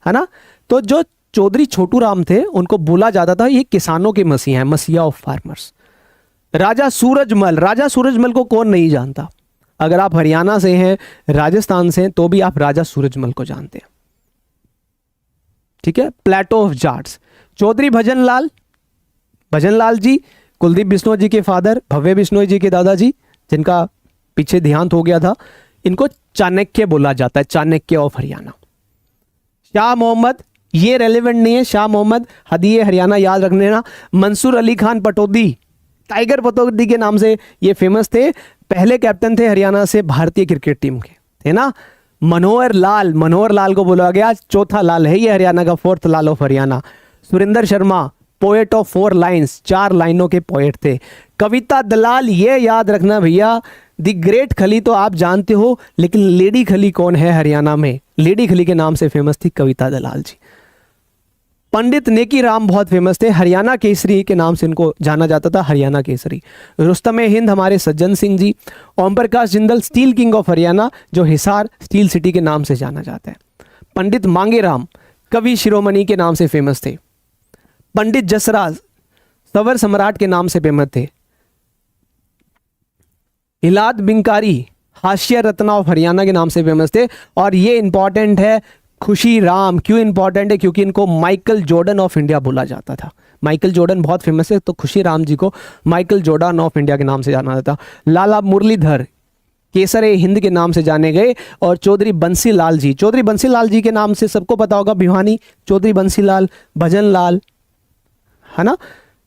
है ना। तो जो चौधरी छोटू राम थे उनको बोला जाता था ये किसानों के मसीहा हैं, मसीहा ऑफ फार्मर्स। राजा सूरजमल, राजा सूरजमल को कौन नहीं जानता, अगर आप हरियाणा से हैं, राजस्थान से हैं, तो भी आप राजा सूरजमल को जानते हैं, ठीक है। प्लेटो ऑफ जाट्स, चौधरी भजनलाल, भजनलाल जी कुलदीप बिश्नोई जी के फादर, भव्य बिश्नोई जी के दादाजी, जिनका पीछे देहांत हो गया था, इनको चाणक्य बोला जाता है, चाणक्य ऑफ हरियाणा। शाह मोहम्मद, ये रेलेवेंट नहीं है, शाह मोहम्मद हदीए हरियाणा याद रखने ना। मंसूर अली खान पटौदी, टाइगर पटौदी के नाम से ये फेमस थे, पहले कैप्टन थे हरियाणा से भारतीय क्रिकेट टीम के, है ना। मनोहर लाल, मनोहर लाल को बोला गया चौथा लाल है, ये हरियाणा का 4th Lal of Haryana. Surendra Sharma, poet of 4 lines, 4 लाइनों के पोएट थे। कविता दलाल, ये याद रखना भैया, द ग्रेट खली तो आप जानते हो, लेकिन लेडी खली कौन है हरियाणा में, लेडी खली के नाम से फेमस थी कविता दलाल जी। पंडित नेकी राम बहुत फेमस थे, हरियाणा केसरी के नाम से इनको जाना जाता था, हरियाणा केसरी। रुस्तम हिंद हमारे Sajjan Singh ji. Om Prakash Jindal, steel king of Haryana, जो हिसार स्टील सिटी के नाम से जाना जाता है। पंडित मांगेराम कवि शिरोमणि के नाम से फेमस थे। पंडित जसराज सवर सम्राट के नाम से फेमस थे। हिलाद बिंकारी हास्य रत्ना ऑफ हरियाणा के नाम से फेमस थे। और ये इंपॉर्टेंट है, खुशी राम, क्यों इंपॉर्टेंट है, क्योंकि इनको माइकल जॉर्डन ऑफ इंडिया बोला जाता था। माइकल जॉर्डन बहुत फेमस है, तो खुशी राम जी को माइकल जॉर्डन ऑफ इंडिया के नाम से जाना जाता। लाला मुरलीधर केसर हिंद के नाम से जाने गए। और चौधरी बंसीलाल जी, चौधरी बंसीलाल जी के नाम से सबको पता होगा, भिवानी चौधरी बंसीलाल, भजन लाल, है ना।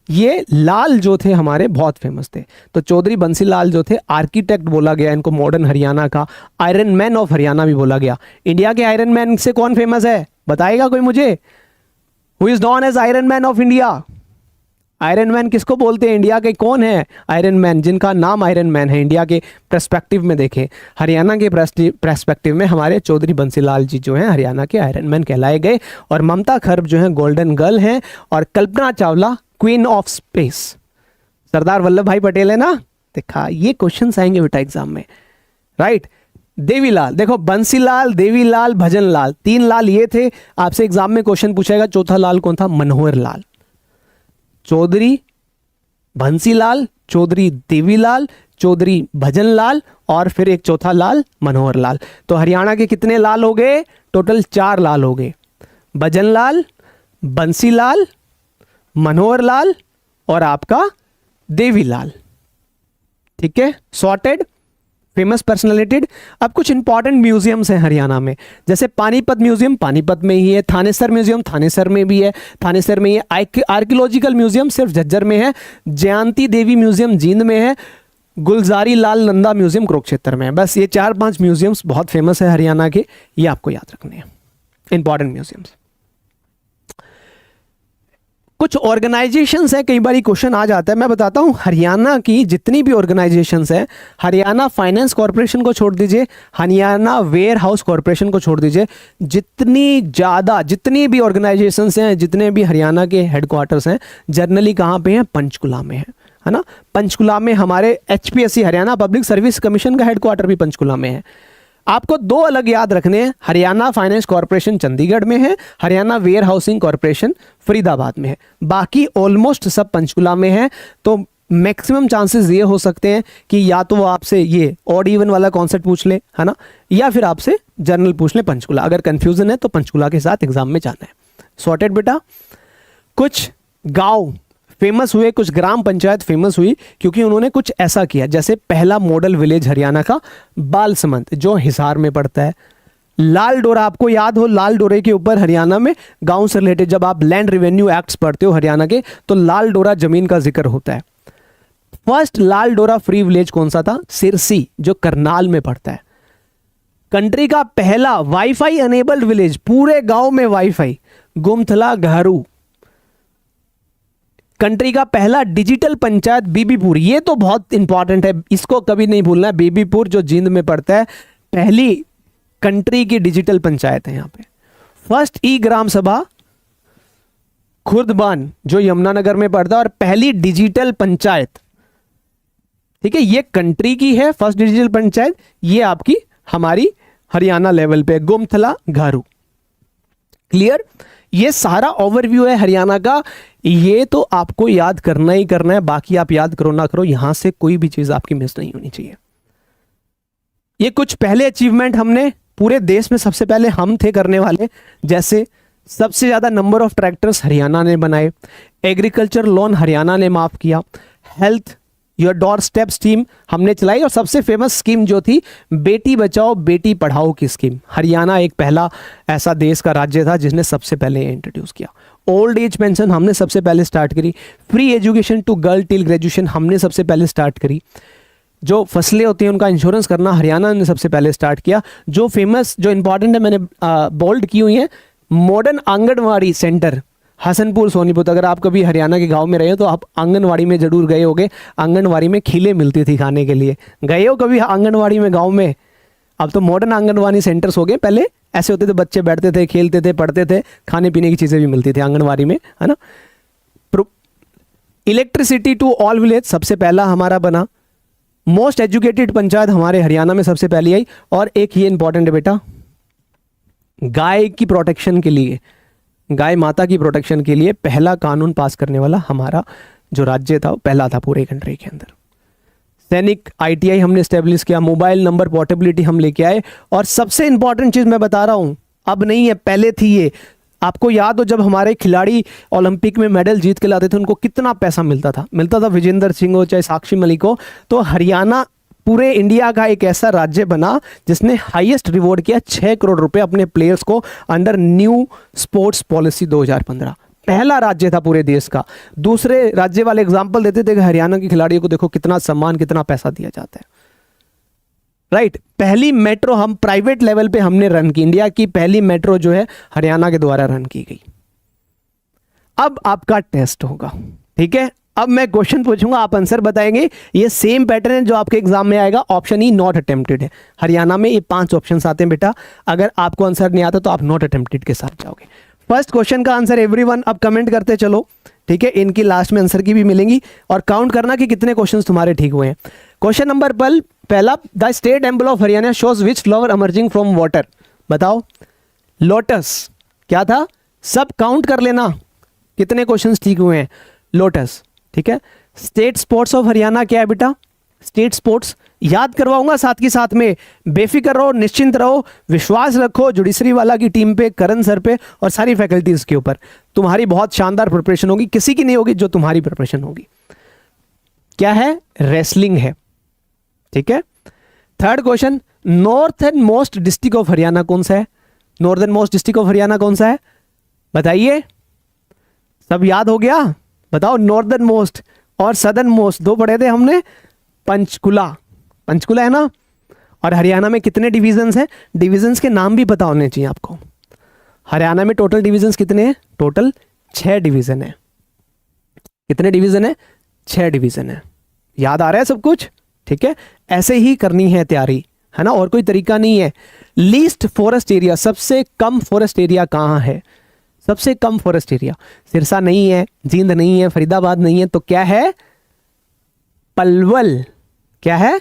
ये लाल जो थे हमारे बहुत फेमस थे। तो चौधरी बंसीलाल जो थे आर्किटेक्ट बोला गया इनको, मॉडर्न हरियाणा का आयरन मैन ऑफ हरियाणा भी बोला गया। इंडिया के आयरन मैन से कौन फेमस है, बताएगा कोई मुझे? Who is known as iron man of India? Iron man किसको बोलते हैं? इंडिया के कौन है आयरन मैन, जिनका नाम आयरन मैन है? इंडिया के पर्सपेक्टिव में देखें, हरियाणा के पर्सपेक्टिव में हमारे चौधरी बंसीलाल जी जो हैं हरियाणा के आयरन मैन कहलाए गए। और ममता खर्ब जो हैं गोल्डन गर्ल हैं। और Kalpana Chawla queen of space. Sardar Vallabh भाई पटेल है ना, देखा ये क्वेश्चंस आएंगे बेटा एग्जाम में, राइट। देवीलाल, देखो बंसीलाल, देवीलाल, भजनलाल, 3 लाल ये थे। आपसे एग्जाम में क्वेश्चन पूछेगा चौथा लाल कौन था? मनोहर लाल। चौधरी बंसीलाल, चौधरी देवीलाल, चौधरी भजनलाल, और फिर एक चौथा लाल मनोहर लाल। तो हरियाणा के कितने लाल हो गए? टोटल 4 लाल हो गए, भजनलाल, बंसीलाल, मनोहर लाल और आपका देवीलाल। ठीक है, सॉर्टेड, फेमस पर्सनालिटी। अब कुछ इंपॉर्टेंट म्यूजियम्स हैं हरियाणा में, जैसे पानीपत म्यूजियम पानीपत में ही है, थानेसर म्यूजियम थानेसर में भी है, थानेसर में ही है। आर्कियोलॉजिकल म्यूजियम सिर्फ झज्जर में है। जयंती देवी म्यूजियम जींद में है। गुलजारी लाल नंदा म्यूजियम कुरुक्षेत्र में है। बस ये 4-5 म्यूजियम्स बहुत फेमस है हरियाणा के, ये आपको याद रखने हैं। Important museums. कुछ ऑर्गेनाइजेशंस है, कई बार क्वेश्चन आ जाता है, मैं बताता हूँ हरियाणा की जितनी भी ऑर्गेनाइजेशंस हैं, हरियाणा फाइनेंस कॉर्पोरेशन को छोड़ दीजिए, हरियाणा वेयर हाउस कॉर्पोरेशन को छोड़ दीजिए, जितनी भी ऑर्गेनाइजेशंस हैं, जितने भी हरियाणा के हेडक्वार्टर्स हैं, जनरली कहाँ पे हैं? पंचकुला में है ना। पंचकुला में हमारे HPSC Haryana public service commission का हेडक्वार्टर भी पंचकुला में है। आपको दो अलग याद रखने हैं, हरियाणा फाइनेंस कॉर्पोरेशन चंडीगढ़ में है, Haryana warehousing corporation Faridabad में है, बाकी ऑलमोस्ट सब पंचकुला में है। तो मैक्सिमम चांसेस ये हो सकते हैं कि या तो वो आपसे ये ऑड इवन वाला कॉन्सेप्ट पूछ ले, है ना, या फिर आपसे जनरल पूछ ले पंचकुला। अगर कंफ्यूजन है तो पंचकुला के साथ एग्जाम में जाना है। सॉर्टेड बेटा। कुछ गांव फेमस हुए, कुछ ग्राम पंचायत फेमस हुई क्योंकि उन्होंने कुछ ऐसा किया, जैसे पहला मॉडल विलेज हरियाणा का बालसमंद जो हिसार में पड़ता है। लाल डोरा, आपको याद हो, लाल डोरे के ऊपर हरियाणा में गांव से रिलेटेड जब आप लैंड रेवेन्यू एक्ट्स पढ़ते हो हरियाणा के, तो लाल डोरा जमीन का जिक्र होता है। फर्स्ट लाल डोरा फ्री विलेज कौन सा था? सिरसी, जो करनाल में पड़ता है। कंट्री का पहला वाईफाई अनेबल्ड विलेज, पूरे गांव में वाईफाई, गुमथला घारू। कंट्री का पहला डिजिटल पंचायत बीबीपुर, ये तो बहुत इंपॉर्टेंट है, इसको कभी नहीं भूलना है। बीबीपुर जो जींद में पड़ता है, पहली कंट्री की डिजिटल पंचायत है यहाँ पे। फर्स्ट ई ग्राम सभा खुर्दबान जो यमुनानगर में पड़ता है, और पहली डिजिटल पंचायत, ठीक है, ये कंट्री की है फर्स्ट डिजिटल पंचायत, ये आपकी हमारी हरियाणा लेवल पे गुमथला घारू। क्लियर? ये सारा ओवरव्यू है हरियाणा का, ये तो आपको याद करना ही करना है, बाकी आप याद करो ना करो, यहां से कोई भी चीज आपकी मिस नहीं होनी चाहिए। ये कुछ पहले अचीवमेंट हमने पूरे देश में सबसे पहले हम थे करने वाले, जैसे सबसे ज्यादा नंबर ऑफ ट्रैक्टर्स हरियाणा ने बनाए, एग्रीकल्चर लोन हरियाणा ने माफ किया, health your door step scheme हमने चलाई, और सबसे फेमस स्कीम जो थी बेटी बचाओ बेटी पढ़ाओ की स्कीम, हरियाणा एक पहला ऐसा देश का राज्य था जिसने सबसे पहले इंट्रोड्यूस किया। ओल्ड एज पेंशन हमने सबसे पहले स्टार्ट करी, free education to girl till graduation हमने सबसे पहले स्टार्ट करी, जो फसलें होती हैं उनका इंश्योरेंस करना हरियाणा ने सबसे पहले स्टार्ट किया। जो फेमस जो इंपॉर्टेंट है मैंने बोल्ड की हुई है, मॉडर्न आंगनवाड़ी सेंटर हसनपुर सोनीपत। अगर आप कभी हरियाणा के गांव में रहे हो तो आप आंगनवाड़ी में जरूर गए होगे, आंगनवाड़ी में खीले मिलती थी खाने के लिए, गए हो कभी आंगनवाड़ी में गांव में? अब तो मॉडर्न आंगनवाड़ी सेंटर्स हो गए, पहले ऐसे होते थे, बच्चे बैठते थे, खेलते थे, पढ़ते थे, खाने पीने की चीज़ें भी मिलती थी आंगनवाड़ी में, है ना। इलेक्ट्रिसिटी टू ऑल विलेज सबसे पहला हमारा बना। मोस्ट एजुकेटेड पंचायत हमारे हरियाणा में सबसे पहली आई। और एक ये इंपॉर्टेंट है बेटा, गाय की प्रोटेक्शन के लिए, गाय माता की प्रोटेक्शन के लिए पहला कानून पास करने वाला हमारा जो राज्य था वो पहला था पूरे कंट्री के अंदर। सैनिक ITI हमने स्टेब्लिश किया, मोबाइल नंबर पोर्टेबिलिटी हम लेके आए। और सबसे इंपॉर्टेंट चीज मैं बता रहा हूं, अब नहीं है, पहले थी ये। आपको याद हो जब हमारे खिलाड़ी ओलंपिक में मेडल जीत के लाते थे उनको कितना पैसा मिलता था? विजेंद्र सिंह हो चाहे साक्षी मलिक हो। तो हरियाणा पूरे इंडिया का एक ऐसा राज्य बना जिसने हाईएस्ट रिवॉर्ड किया 6 करोड़ रुपए अपने प्लेयर्स को अंडर न्यू स्पोर्ट्स पॉलिसी 2015। पहला राज्य था पूरे देश का। दूसरे राज्य वाले एग्जांपल देते थे कि हरियाणा के खिलाड़ियों को देखो कितना सम्मान, कितना पैसा दिया जाता है, राइट। पहली मेट्रो हम प्राइवेट लेवल पे हमने रन की, इंडिया की पहली मेट्रो जो है हरियाणा के द्वारा रन की गई। अब आपका टेस्ट होगा, ठीक है। अब मैं क्वेश्चन पूछूंगा, आप आंसर बताएंगे। ये सेम पैटर्न है जो आपके एग्जाम में आएगा। ऑप्शन ई नॉट अटेम्प्टेड है। हरियाणा में ये 5 ऑप्शंस आते हैं बेटा, अगर आपको आंसर नहीं आता तो आप नॉट अटेम्प्टेड के साथ जाओगे। फर्स्ट क्वेश्चन का आंसर एवरीवन अब कमेंट करते चलो, ठीक है। इनकी लास्ट में आंसर की भी मिलेंगी और काउंट करना कि कितने क्वेश्चंस तुम्हारे ठीक हुए हैं। क्वेश्चन नंबर पहला, the state एम्बल of Haryana shows which flower emerging from water. बताओ, लोटस। क्या था? सब काउंट कर लेना कितने क्वेश्चंस ठीक हुए हैं। लोटस, ठीक है। स्टेट स्पोर्ट्स ऑफ हरियाणा क्या है बेटा? स्टेट स्पोर्ट्स याद करवाऊंगा साथ के साथ में, बेफिक्र रहो, निश्चिंत रहो, विश्वास रखो जुडिशरी वाला की टीम पे, करण सर पे और सारी फैकल्टीज के ऊपर। तुम्हारी बहुत शानदार प्रिपरेशन होगी, किसी की नहीं होगी जो तुम्हारी प्रिपरेशन होगी। क्या है? रेसलिंग है, ठीक है। Third question, northern most district of Haryana कौन सा है? Northern most district of Haryana कौन सा है? बताइए, सब याद हो गया? बताओ, नॉर्दर्न मोस्ट और सदर्न मोस्ट दो पढ़े थे हमने। पंचकुला, पंचकुला है ना। और हरियाणा में कितने डिविजन्स हैं? डिविजन्स के नाम भी पता होने चाहिए आपको। हरियाणा में टोटल डिविजन्स कितने हैं? टोटल 6 डिवीजन है। कितने डिवीजन है? 6 डिवीजन है। याद आ रहा है सब कुछ? ठीक है, ऐसे ही करनी है तैयारी, है ना, और कोई तरीका नहीं है। लीस्ट फॉरेस्ट एरिया, सबसे कम फॉरेस्ट एरिया कहाँ है? सबसे कम फॉरेस्ट एरिया सिरसा नहीं है, जींद नहीं है, फरीदाबाद नहीं है, तो क्या है? पलवल। क्या है?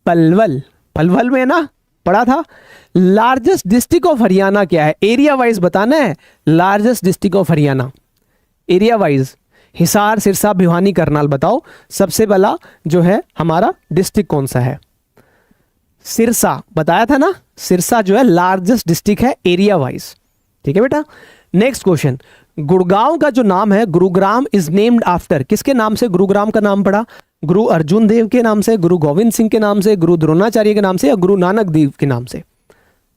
पलवल। पलवल में ना पढ़ा था। लार्जेस्ट डिस्ट्रिक्ट ऑफ हरियाणा क्या है? एरिया वाइज बताना है। Largest district of Haryana area wise, Hisar, Sirsa, Bhiwani, Karnal, बताओ सबसे पहला जो है हमारा डिस्ट्रिक्ट कौन सा है? सिरसा बताया था ना, सिरसा जो है लार्जेस्ट डिस्ट्रिक्ट है एरिया वाइज। ठीक है बेटा। नेक्स्ट क्वेश्चन, गुड़गांव का जो नाम है गुरुग्राम इज नेम्ड आफ्टर, किसके नाम से गुरुग्राम का नाम पड़ा? गुरु अर्जुन देव के नाम से, गुरु गोविंद सिंह के नाम से, गुरु द्रोणाचार्य के नाम से, या गुरु नानक देव के नाम से?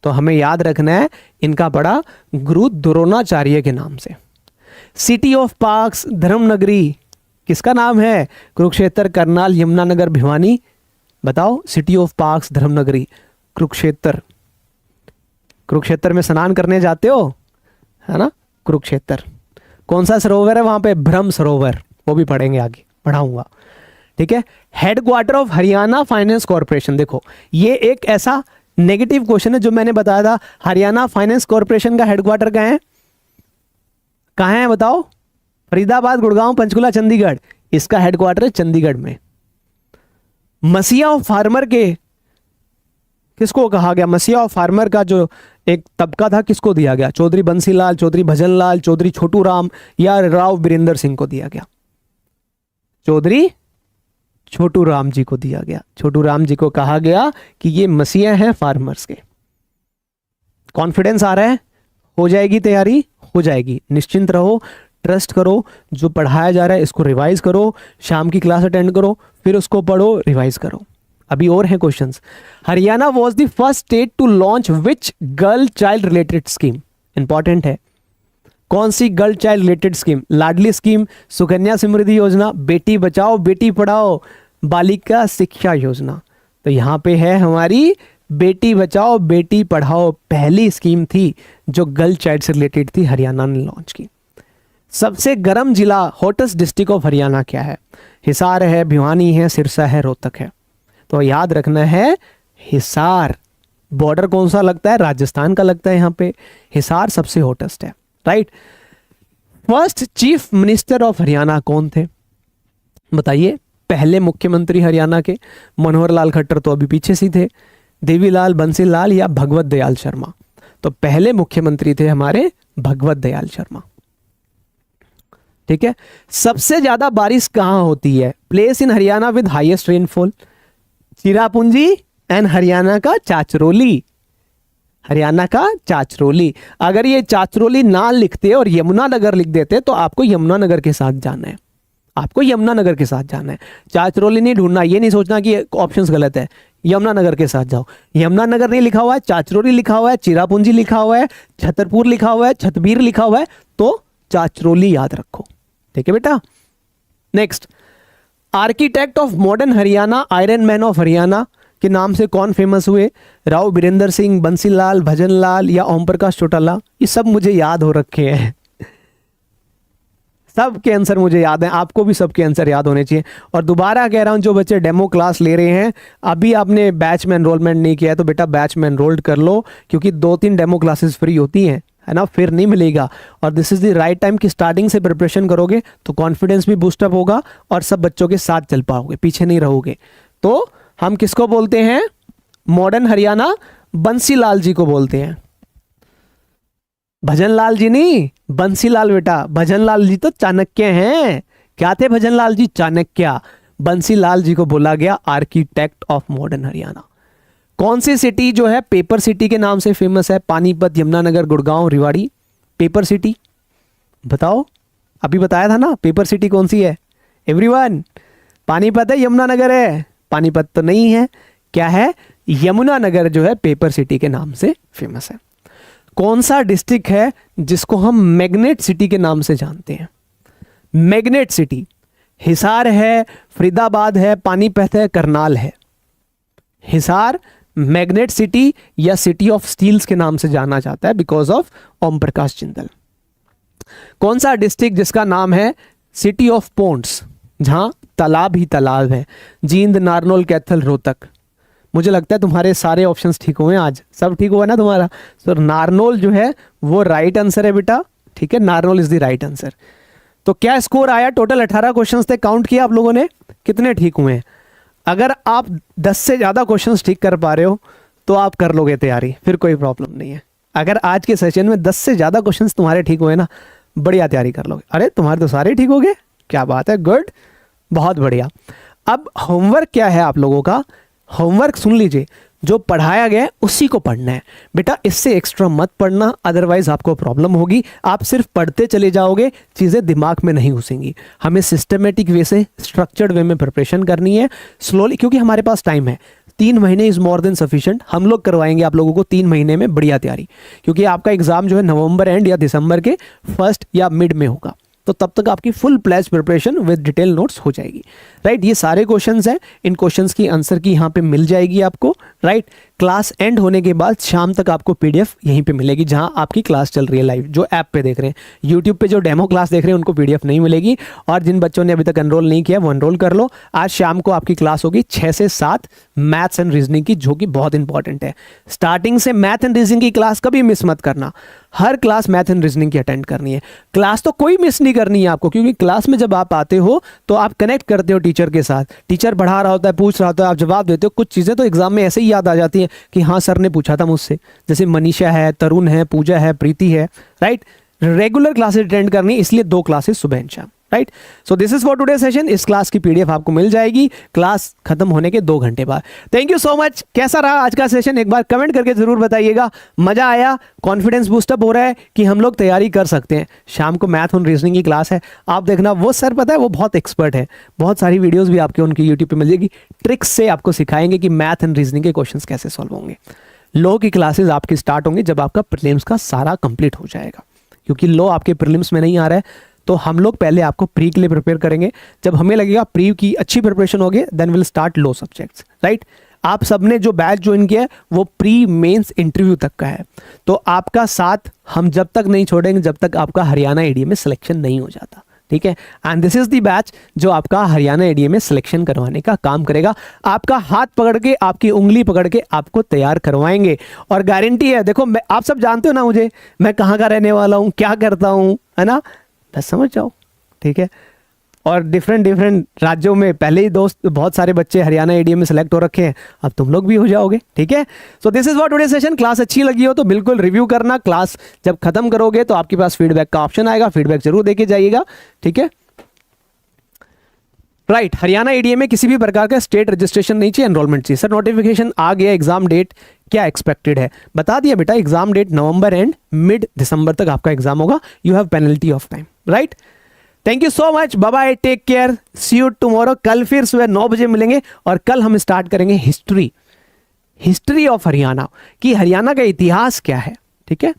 तो हमें याद रखना है इनका पड़ा गुरु द्रोणाचार्य के नाम से। सिटी ऑफ पार्क्स, धर्मनगरी किसका नाम है? कुरुक्षेत्र, करनाल, यमुनानगर, भिवानी, बताओ। City of parks, Dharmanagari, Kurukshetra. Kurukshetra में स्नान करने जाते हो, है ना? कुरुक्षेत्र। कौन सा सरोवर है वहां पे? ब्रह्म सरोवर, वो भी पढ़ेंगे आगे, पढ़ाऊंगा। ठीक है। Headquarter of Haryana finance corporation, देखो ये एक ऐसा नेगेटिव क्वेश्चन है जो मैंने बताया था। हरियाणा फाइनेंस कॉर्पोरेशन का हेडक्वार्टर कहाँ है? कहाँ है बताओ? फरीदाबाद, गुड़गांव, पंचकुला, चंडीगढ़। इसका हेडक्वार्टर है चंडीगढ़ में। मसीहा ऑफ फार्मर के किसको कहा गया? मसीहा ऑफ फार्मर का जो एक तबका था किसको दिया गया? चौधरी बंसीलाल, चौधरी भजनलाल, चौधरी छोटू राम, या राव बीरेंद्र सिंह को दिया गया? चौधरी छोटू राम जी को दिया गया। छोटू राम जी को कहा गया कि ये मसीहा हैं फार्मर्स के। कॉन्फिडेंस आ रहा है? हो जाएगी तैयारी, हो जाएगी, निश्चिंत रहो, ट्रस्ट करो। जो पढ़ाया जा रहा है इसको रिवाइज करो, शाम की क्लास अटेंड करो, फिर उसको पढ़ो, रिवाइज करो। अभी और हैं questions. Haryana was the first state to launch which girl child related scheme? Important है। कौन सी girl child related scheme? Ladli scheme, Sukanya Samriddhi Yojana, Beti Bachao Beti Padhao, बालिका शिक्षा योजना। तो यहां पे है हमारी बेटी बचाओ बेटी पढ़ाओ, पहली स्कीम थी जो गर्ल चाइल्ड से रिलेटेड थी, हरियाणा ने लॉन्च की। सबसे गर्म जिला, हॉटेस्ट डिस्ट्रिक्ट ऑफ हरियाणा क्या है? हिसार है, भिवानी है, सिरसा है, रोहतक है। तो याद रखना है हिसार। बॉर्डर कौन सा लगता है? राजस्थान का लगता है यहाँ पे। हिसार सबसे हॉटेस्ट है, right. First chief minister of Haryana कौन थे बताइए? पहले मुख्यमंत्री हरियाणा के? मनोहर लाल खट्टर तो अभी पीछे से थे, देवीलाल, बंसीलाल, या भगवत दयाल शर्मा? तो पहले मुख्यमंत्री थे हमारे भगवत दयाल शर्मा। ठीक है। सबसे ज्यादा बारिश कहां होती है? Place in Haryana with highest rainfall? Cherrapunji and Haryana का चाचरोली। हरियाणा का चाचरोली। अगर ये चाचरोली ना लिखते और यमुनानगर लिख देते तो आपको यमुनानगर के साथ जाना है, आपको यमुनानगर के साथ जाना है। चाचरोली नहीं ढूंढना, ये नहीं सोचना कि ऑप्शंस गलत है, यमुनानगर के साथ जाओ। यमुनानगर नहीं लिखा हुआ है, चाचरोली लिखा हुआ है, चिरापुंजी लिखा हुआ है, छतरपुर लिखा हुआ है, छतबीर लिखा हुआ है, तो चाचरोली याद रखो। ठीक है बेटा। Next, architect of modern Haryana, iron man of Haryana के नाम से कौन फेमस हुए? राव बीरेंद्र सिंह, बंसीलाल, भजनलाल, या ओम प्रकाश चौटाला? ये सब मुझे याद हो रखे हैं, सबके आंसर मुझे याद है, आपको भी सबके आंसर याद होने चाहिए। और दोबारा कह रहा हूं, जो बच्चे डेमो क्लास ले रहे हैं, अभी आपने बैच में एनरोलमेंट नहीं किया है तो बेटा बैच में एनरोल्ड कर लो, क्योंकि 2-3 डेमो क्लासेस फ्री होती हैं, है ना, फिर नहीं मिलेगा। और this is the right time कि स्टार्टिंग से प्रिपरेशन करोगे तो कॉन्फिडेंस भी बूस्टअप होगा और सब बच्चों के साथ चल पाओगे, पीछे नहीं रहोगे। तो हम किसको बोलते हैं? मॉडर्न हरियाणा बंसीलाल जी को बोलते हैं। भजनलाल जी नहीं, बंसीलाल बेटा। भजनलाल जी तो चाणक्य हैं। क्या थे भजनलाल जी? चाणक्य। बंसीलाल जी को बोला गया आर्किटेक्ट ऑफ मॉडर्न हरियाणा। कौन सी सिटी जो है पेपर सिटी के नाम से फेमस है? पानीपत, यमुनानगर, गुड़गांव, रेवाड़ी। पेपर सिटी बताओ, अभी बताया था ना पेपर सिटी कौन सी है एवरीवन? पानीपत है, यमुनानगर है? पानीपत तो नहीं है, क्या है? यमुनानगर जो है पेपर सिटी के नाम से फेमस है। कौन सा डिस्ट्रिक्ट है जिसको हम मैग्नेट सिटी के नाम से जानते हैं? मैग्नेट सिटी हिसार है, फरीदाबाद है, पानीपत है, करनाल है। हिसार, मैग्नेट सिटी या सिटी ऑफ स्टील्स के नाम से जाना जाता है बिकॉज ऑफ ओम प्रकाश जिंदल। कौन सा डिस्ट्रिक्ट जिसका नाम है सिटी ऑफ पोन्ड्स, जहां तालाब ही तालाब है? जींद, नारनौल, कैथल, रोहतक। मुझे लगता है तुम्हारे सारे ऑप्शंस ठीक हुए आज, सब ठीक हुआ ना तुम्हारा? तो नारनौल जो है वो राइट आंसर है बेटा, ठीक है, Narnaul is the right answer. तो क्या स्कोर आया? टोटल 18 क्वेश्चंस थे, काउंट किया आप लोगों ने, कितने ठीक हुए हैं? अगर आप 10 से ज़्यादा क्वेश्चंस ठीक कर पा रहे हो तो आप कर लोगे तैयारी, फिर कोई प्रॉब्लम नहीं है। अगर आज के सेशन में 10 से ज़्यादा क्वेश्चंस तुम्हारे ठीक हुए ना, बढ़िया तैयारी कर लोगे। अरे तुम्हारे तो सारे ठीक हो गए, क्या बात है, गुड, बहुत बढ़िया। अब होमवर्क क्या है आप लोगों का? होमवर्क सुन लीजिए, जो पढ़ाया गया है उसी को पढ़ना है बेटा, इससे एक्स्ट्रा मत पढ़ना, अदरवाइज आपको प्रॉब्लम होगी। आप सिर्फ पढ़ते चले जाओगे, चीज़ें दिमाग में नहीं घुसेंगी। हमें सिस्टमेटिक वे से, स्ट्रक्चर्ड वे में प्रिपरेशन करनी है स्लोली, क्योंकि हमारे पास टाइम है। 3 महीने इज मोर देन सफिशिएंट। हम लोग करवाएंगे आप लोगों को 3 महीने में बढ़िया तैयारी, क्योंकि आपका एग्जाम जो है नवंबर एंड या दिसंबर के फर्स्ट या मिड में होगा, तो तब तक आपकी full fledged preparation with detail notes हो जाएगी। राइट, ये सारे क्वेश्चंस हैं, इन क्वेश्चंस की आंसर की यहाँ पे मिल जाएगी आपको। राइट, क्लास एंड होने के बाद शाम तक आपको पीडीएफ यहीं पे मिलेगी, जहाँ आपकी क्लास चल रही है लाइव, जो ऐप पे देख रहे हैं। यूट्यूब पे जो डेमो क्लास देख रहे हैं उनको पीडीएफ नहीं मिलेगी, और जिन बच्चों ने अभी तक एनरोल नहीं किया वो एनरोल कर लो। आज शाम को आपकी क्लास होगी 6 से 7 मैथ्स एंड रीजनिंग की, जो कि बहुत इंपॉर्टेंट है। स्टार्टिंग से मैथ एंड रीजनिंग की क्लास कभी मिस मत करना, हर क्लास मैथ एंड रीजनिंग की अटेंड करनी है। क्लास तो कोई मिस नहीं करनी है आपको, क्योंकि क्लास में जब आप आते हो तो आप कनेक्ट करते हो टीचर के साथ, टीचर पढ़ा रहा होता है, पूछ रहा होता है, आप जवाब देते हो। कुछ चीज़ें तो एग्जाम में ऐसे ही याद आ जाती हैं कि हाँ सर ने पूछा था मुझसे, जैसे मनीषा है, तरुण है, पूजा है, प्रीति है। राइट, रेगुलर क्लासेस अटेंड करनी, इसलिए 2 क्लासेस सुबह एंड शाम। Right, so this is for today session. इस क्लास की पीडीएफ आपको मिल जाएगी क्लास खत्म होने के 2 घंटे बाद। Thank you so much. कैसा रहा आज का सेशन, एक बार कमेंट करके जरूर बताइएगा। मजा आया, कॉन्फिडेंस बूस्टअप हो रहा है कि हम लोग तैयारी कर सकते हैं। शाम को मैथ और रीजनिंग की क्लास है, आप देखना। वो सर पता है वो बहुत एक्सपर्ट है, बहुत सारी वीडियोज भी आपके उनकी यूट्यूब पे मिल जाएगी, ट्रिक्स से आपको सिखाएंगे कि मैथ एंड रीजनिंग के क्वेश्चन कैसे सॉल्व होंगे। लॉ की क्लासेस आपकी स्टार्ट होंगी जब आपका प्रीलिम्स का सारा कंप्लीट हो जाएगा, क्योंकि लॉ आपके प्रीलिम्स में नहीं आ रहा है, तो हम लोग पहले आपको प्री के लिए प्रिपेयर करेंगे। जब हमें लगेगा प्री की अच्छी प्रिपरेशन होगी, then will start law subjects. Right, आप सबने जो बैच ज्वाइन किया है वो प्री मेंस इंटरव्यू तक का है, तो आपका साथ हम जब तक नहीं छोड़ेंगे जब तक आपका हरियाणा एडीए में सिलेक्शन नहीं हो जाता। ठीक है, and this is the batch जो आपका हरियाणा एडीए में सिलेक्शन करवाने का काम करेगा। आपका हाथ पकड़ के, आपकी उंगली पकड़ के आपको तैयार करवाएंगे, और गारंटी है, देखो आप सब जानते हो ना मुझे, मैं कहाँ का रहने वाला हूँ, क्या करता हूँ, है ना, बस समझ जाओ। ठीक है, और डिफरेंट राज्यों में पहले ही दोस्त बहुत सारे बच्चे हरियाणा एडीए में सेलेक्ट हो रखे हैं, अब तुम लोग भी हो जाओगे। ठीक है, so this is what today session. Class अच्छी लगी हो तो बिल्कुल रिव्यू करना, क्लास जब खत्म करोगे तो आपके पास फीडबैक का ऑप्शन आएगा, फीडबैक जरूर देके जाइएगा। ठीक है, राइट, हरियाणा एडीए में किसी भी प्रकार का स्टेट रजिस्ट्रेशन नहीं चाहिए, एनरोलमेंट चाहिए। सर नोटिफिकेशन आ गया, एग्जाम डेट क्या एक्सपेक्टेड है बता दिया बेटा। Exam date November and mid December तक आपका एग्जाम होगा, you have penalty of time. Right, thank you so much, bye bye, take care, see you tomorrow. कल फिर सुबह 9 बजे मिलेंगे, और कल हम स्टार्ट करेंगे हिस्ट्री ऑफ हरियाणा, कि हरियाणा का इतिहास क्या है। ठीक है,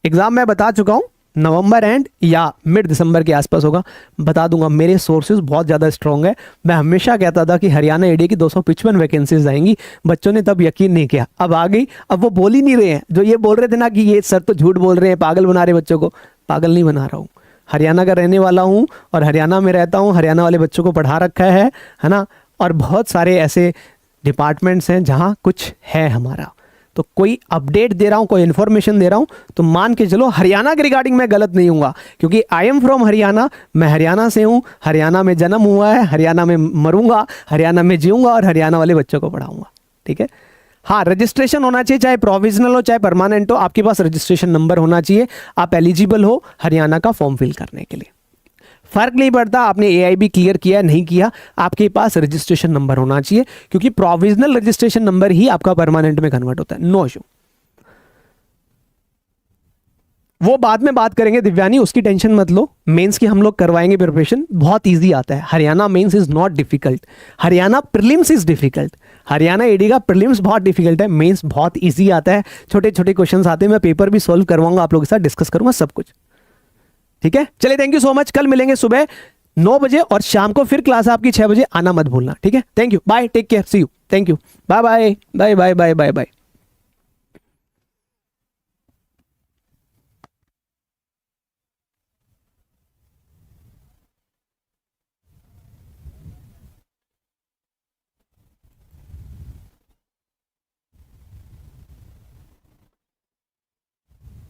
एग्जाम मैं बता चुका हूं, नवंबर एंड या मिड दिसंबर के आसपास होगा, बता दूंगा। मेरे सोर्सेज बहुत ज़्यादा स्ट्रॉन्ग है। मैं हमेशा कहता था कि हरियाणा एडीए की 255 वैकेंसीज आएंगी, बच्चों ने तब यकीन नहीं किया, अब आ गई। अब वो बोल ही नहीं रहे हैं, जो ये बोल रहे थे ना कि ये सर तो झूठ बोल रहे हैं, पागल बना रहे बच्चों को, पागल नहीं बना रहा हूँ। हरियाणा का रहने वाला हूँ और हरियाणा में रहता हूँ, हरियाणा वाले बच्चों को पढ़ा रखा है ना, और बहुत सारे ऐसे डिपार्टमेंट्स हैं जहाँ कुछ है हमारा, तो कोई अपडेट दे रहा हूँ, कोई इन्फॉर्मेशन दे रहा हूँ, तो मान के चलो हरियाणा के रिगार्डिंग मैं गलत नहीं हूँगा, क्योंकि आई एम फ्रॉम हरियाणा, मैं हरियाणा से हूँ, हरियाणा में जन्म हुआ है, हरियाणा में मरूंगा, हरियाणा में जीऊँगा और हरियाणा वाले बच्चों को पढ़ाऊँगा। ठीक है, हाँ, रजिस्ट्रेशन होना चाहिए, चाहे प्रोविजनल हो चाहे परमानेंट हो, आपके पास रजिस्ट्रेशन नंबर होना चाहिए, आप एलिजिबल हो हरियाणा का फॉर्म फिल करने के लिए। फर्क नहीं पड़ता आपने एआईबी क्लियर किया नहीं किया, आपके पास रजिस्ट्रेशन नंबर होना चाहिए, क्योंकि प्रोविजनल रजिस्ट्रेशन नंबर ही आपका परमानेंट में कन्वर्ट होता है। नो इशू, वो बाद में बात करेंगे दिव्यानी, उसकी टेंशन मत लो। मेंस की हम लोग करवाएंगे प्रिपरेशन, बहुत इजी आता है। Haryana mains is not difficult, Haryana prelims is difficult. Haryana AD का प्रीलिम्स बहुत डिफिकल्ट है, मेंस बहुत इजी आता है, छोटे छोटे क्वेश्चंस आते हैं। मैं पेपर भी सॉल्व करवाऊंगा, आप लोगों के साथ डिस्कस करूंगा सब कुछ। ठीक है, चलिए, थैंक यू सो मच। कल मिलेंगे सुबह 9 बजे, और शाम को फिर क्लास आपकी 6 बजे, आना मत भूलना, ठीक है। Thank you, bye, take care, see you, thank you, bye bye bye bye bye bye bye.